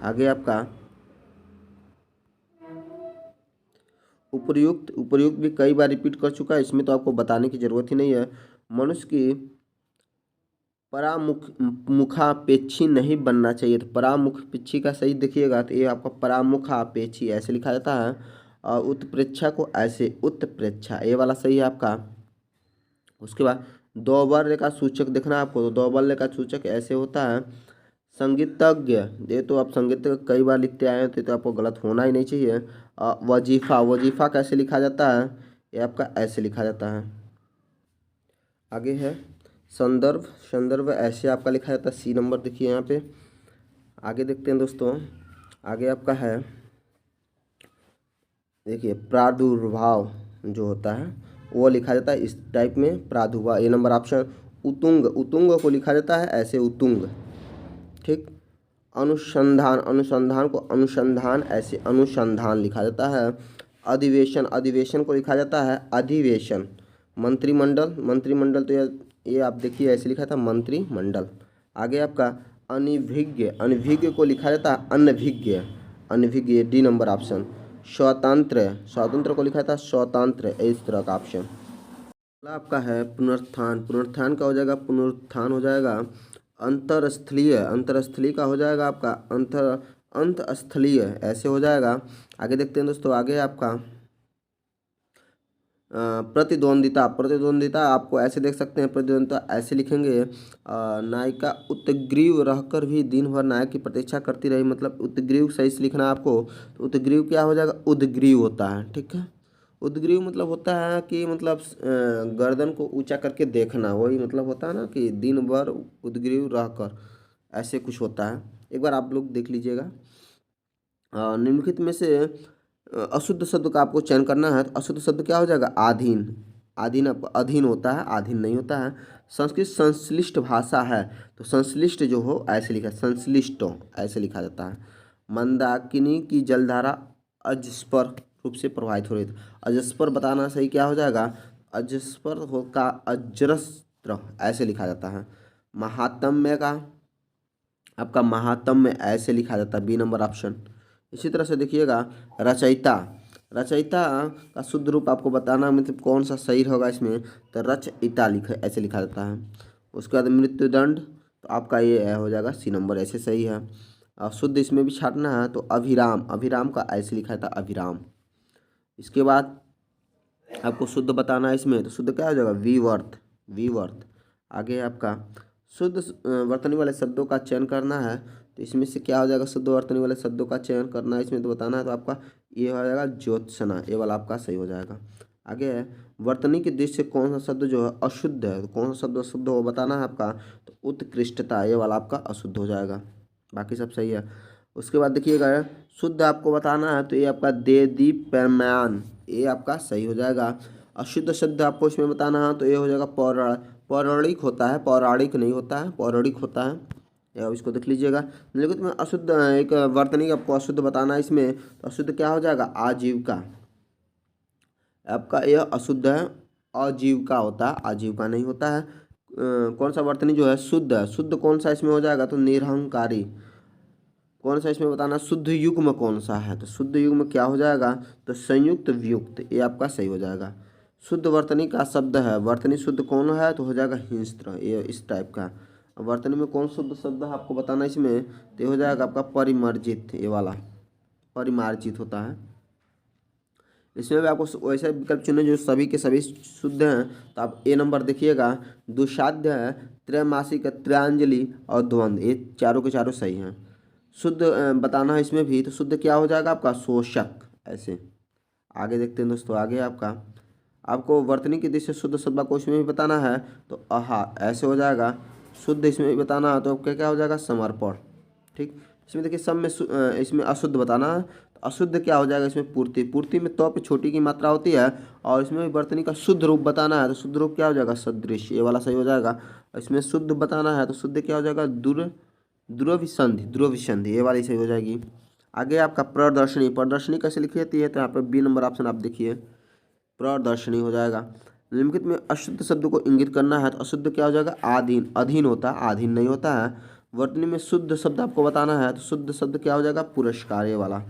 आगे आपका उपर्युक्त, उपर्युक्त भी कई बार रिपीट कर चुका है, इसमें तो आपको बताने की जरूरत ही नहीं है। मनुष्य की परामुख मुखापेक्षी नहीं बनना चाहिए तो परामुखपेक्षी का सही देखिएगा तो ये आपका परामुखापेक्षी ऐसे लिखा जाता है। और उत्प्रेक्षा को ऐसे उत्प्रेक्षा, ये वाला सही है आपका। उसके बाद दोबल्य का सूचक देखना आपको, तो दोबल्य का सूचक ऐसे होता है। संगीतज्ञ, ये तो आप संगीत कई बार लिखते आए हैं तो आपको गलत होना ही नहीं चाहिए। वजीफा, वजीफा कैसे लिखा जाता है ये आपका ऐसे लिखा जाता है। आगे है संदर्भ, संदर्भ ऐसे आपका लिखा जाता है सी नंबर, देखिए यहाँ पे। आगे देखते हैं दोस्तों। आगे आपका है देखिए प्रादुर्भाव जो होता है वो लिखा जाता है इस टाइप में प्रादुर्भाव, ये नंबर ऑप्शन। उतुंग, उतुंग को लिखा जाता है ऐसे उतुंग, ठीक। अनुसंधान, अनुसंधान को अनुसंधान ऐसे अनुसंधान लिखा जाता है। अधिवेशन, अधिवेशन को लिखा जाता है अधिवेशन। मंत्रिमंडल, मंत्रिमंडल तो ये आप देखिए ऐसे लिखा था मंत्रिमंडल। आगे आपका अनभिज्ञ, अनभिज्ञ को लिखा जाता है अनभिज्ञ, अनभिज्ञ डी नंबर ऑप्शन। स्वतंत्र, स्वतंत्र को लिखा था स्वतंत्र, इस तरह का ऑप्शन। अगला आपका है पुनरुत्थान, पुनरुत्थान का हो जाएगा पुनरुत्थान हो जाएगा अंतरस्थलीय, अंतरस्थलीय का हो जाएगा आपका अंतस्थलीय ऐसे हो जाएगा। आगे देखते हैं दोस्तों। आगे आपका प्रतिद्वंदिता, प्रतिद्वंदिता आपको ऐसे देख सकते हैं, प्रतिद्वंदिता ऐसे लिखेंगे। नायिका उत्ग्रीव रहकर भी दिन भर नायक की प्रतीक्षा करती रही, मतलब उत्ग्रीव सही से लिखना है आपको। तो उत्ग्रीव क्या हो जाएगा उद्ग्रीव होता है, ठीक है। उद्ग्रीव मतलब होता है कि मतलब गर्दन को ऊंचा करके देखना, वही मतलब होता है ना कि दिन भर उद्ग्रीव रहकर, ऐसे कुछ होता है। एक बार आप लोग देख लीजिएगा। निम्नलिखित में से अशुद्ध शब्द का आपको चयन करना है तो अशुद्ध शब्द क्या हो जाएगा आधीन, आधीन अधीन होता है, आधीन नहीं होता है। संस्कृत संश्लिष्ट भाषा है तो संश्लिष्ट जो हो ऐसे लिखा, संश्लिष्टो ऐसे लिखा जाता है। मंदाकिनी की जलधारा अजस्पर रूप से प्रभावित हो रही थी, अजस्पर बताना सही क्या हो जाएगा अजस्पर हो का अजरस्त्र ऐसे लिखा जाता है। महात्म्य का आपका महात्म्य ऐसे लिखा जाता है बी नंबर ऑप्शन। इसी तरह से देखिएगा रचयिता, रचयिता का शुद्ध रूप आपको बताना मतलब कौन सा सही होगा इसमें, तो रचयिता लिखा ऐसे लिखा जाता है। उसके बाद मृत्युदंड तो आपका ये हो जाएगा सी नंबर ऐसे सही है। और शुद्ध इसमें भी छाटना है तो अभिराम, अभिराम का ऐसे लिखा था अभिराम। इसके बाद आपको शुद्ध बताना है इसमें तो शुद्ध क्या हो जाएगा विवर्त, विवर्त। आगे आपका शुद्ध वर्तनी वाले शब्दों का चयन करना है तो इसमें से क्या हो जाएगा, शुद्ध वर्तनी वाले शब्दों का चयन करना है इसमें तो बताना है। तो आपका ये हो जाएगा ज्योत्सना, ये वाला आपका सही हो जाएगा। आगे है, वर्तनी की दृष्टि से कौन सा शब्द जो है अशुद्ध है, तो कौन सा शब्द अशुद्ध हो बताना है आपका। तो उत्कृष्टता, ये वाला आपका अशुद्ध हो जाएगा, बाकी सब सही है। उसके बाद देखिएगा, शुद्ध आपको बताना है तो ये आपका देदीप्यमान, ये आपका सही हो जाएगा। अशुद्ध शब्द आपको इसमें बताना है तो ये हो जाएगा पौराणिक होता है, पौराणिक नहीं होता है, पौराणिक होता है, या इसको देख लीजिएगा। लेकिन तुम्हें अशुद्ध एक वर्तनी आपको अशुद्ध बताना है इसमें, तो अशुद्ध क्या हो जाएगा, आजीविका, आपका यह अशुद्ध है, आजीविका होता है, आजीविका नहीं होता है। कौन सा वर्तनी जो है शुद्ध है, शुद्ध कौन सा इसमें हो जाएगा, तो निरहंकारी। कौन सा इसमें बताना, शुद्ध युग्म कौन सा है, तो शुद्ध युग्म क्या हो जाएगा, तो संयुक्त व्युक्त, ये आपका सही हो जाएगा। शुद्ध वर्तनी का शब्द है, वर्तनी शुद्ध कौन है, तो हो जाएगा हिंस्त्र, ये इस टाइप का। अब वर्तनी में कौन शुद्ध शब्द है आपको बताना इसमें, तो ये हो जाएगा आपका परिमार्जित, ये वाला परिमार्जित होता है। इसमें भी आपको वैसे विकल्प चुने जो सभी के सभी शुद्ध हैं। तो आप ए नंबर देखिएगा, दुशाध्य है, त्रैमासिक, त्रयांजलि और द्वंद्व, ये चारों के चारों सही हैं। शुद्ध बताना है इसमें भी, तो शुद्ध क्या हो जाएगा आपका शोषक, ऐसे। आगे देखते हैं दोस्तों, आगे आपको वर्तनी की दृष्टि से शुद्ध शब्द को इसमें भी बताना है, तो आहा ऐसे हो जाएगा। शुद्ध इसमें भी बताना है तो क्या क्या हो जाएगा, समर्पण, ठीक। इसमें देखिए सब में इसमें अशुद्ध बताना है, तो अशुद्ध क्या हो जाएगा इसमें, पूर्ति, पूर्ति में तो पे छोटी की मात्रा होती है। और इसमें भी वर्तनी का शुद्ध रूप बताना है, तो शुद्ध रूप क्या हो जाएगा, सदृश, ये वाला सही हो जाएगा। इसमें शुद्ध बताना है तो शुद्ध क्या हो जाएगा, ध्रुवविसंधि, ध्रुवविसंधि, ये वाली सही हो जाएगी। आगे आपका प्रदर्शनी, प्रदर्शनी कैसे लिखी जाती है, तो यहाँ पर बी नंबर ऑप्शन आप देखिए, प्रदर्शनी हो जाएगा। निम्नलिखित में अशुद्ध शब्द को इंगित करना है, तो अशुद्ध क्या हो जाएगा, आधीन, अधीन होता है, आधीन नहीं होता है। वर्तनी में शुद्ध शब्द आपको बताना है, तो शुद्ध शब्द क्या हो जाएगा, पुरस्कार, ये वाला।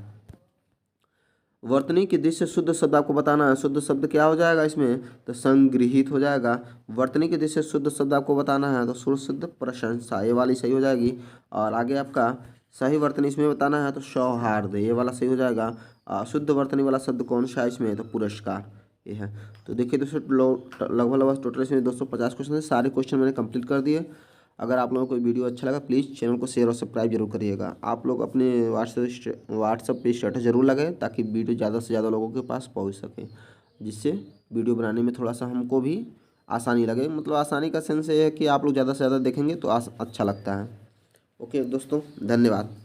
वर्तनी की दृष्टि से शुद्ध शब्द आपको बताना है, शुद्ध शब्द क्या हो जाएगा इसमें, तो संग्रहित हो जाएगा। वर्तनी की दृष्टि से शुद्ध शब्द आपको बताना है, तो शुद्ध प्रशंसा, ये वाली सही हो जाएगी। और आगे आपका सही वर्तनी इसमें बताना है, तो सौहार्द, ये वाला सही हो जाएगा। शुद्ध वर्तनी वाला शब्द कौन सा है इसमें, तो पुरस्कार, ये है। तो देखिए दोस्तों, लगभग टोटल इसमें 250 क्वेश्चन है, सारे क्वेश्चन मैंने कंप्लीट कर दिए। अगर आप लोगों को वीडियो अच्छा लगा प्लीज़ चैनल को शेयर और सब्सक्राइब जरूर करिएगा। आप लोग अपने व्हाट्सएप पे स्टेटस जरूर लगाएं ताकि वीडियो ज़्यादा से ज़्यादा लोगों के पास पहुंच सके, जिससे वीडियो बनाने में थोड़ा सा हमको भी आसानी लगे। मतलब आसानी का सेंस ये है कि आप लोग ज़्यादा से ज़्यादा देखेंगे तो अच्छा लगता है। ओके दोस्तों, धन्यवाद।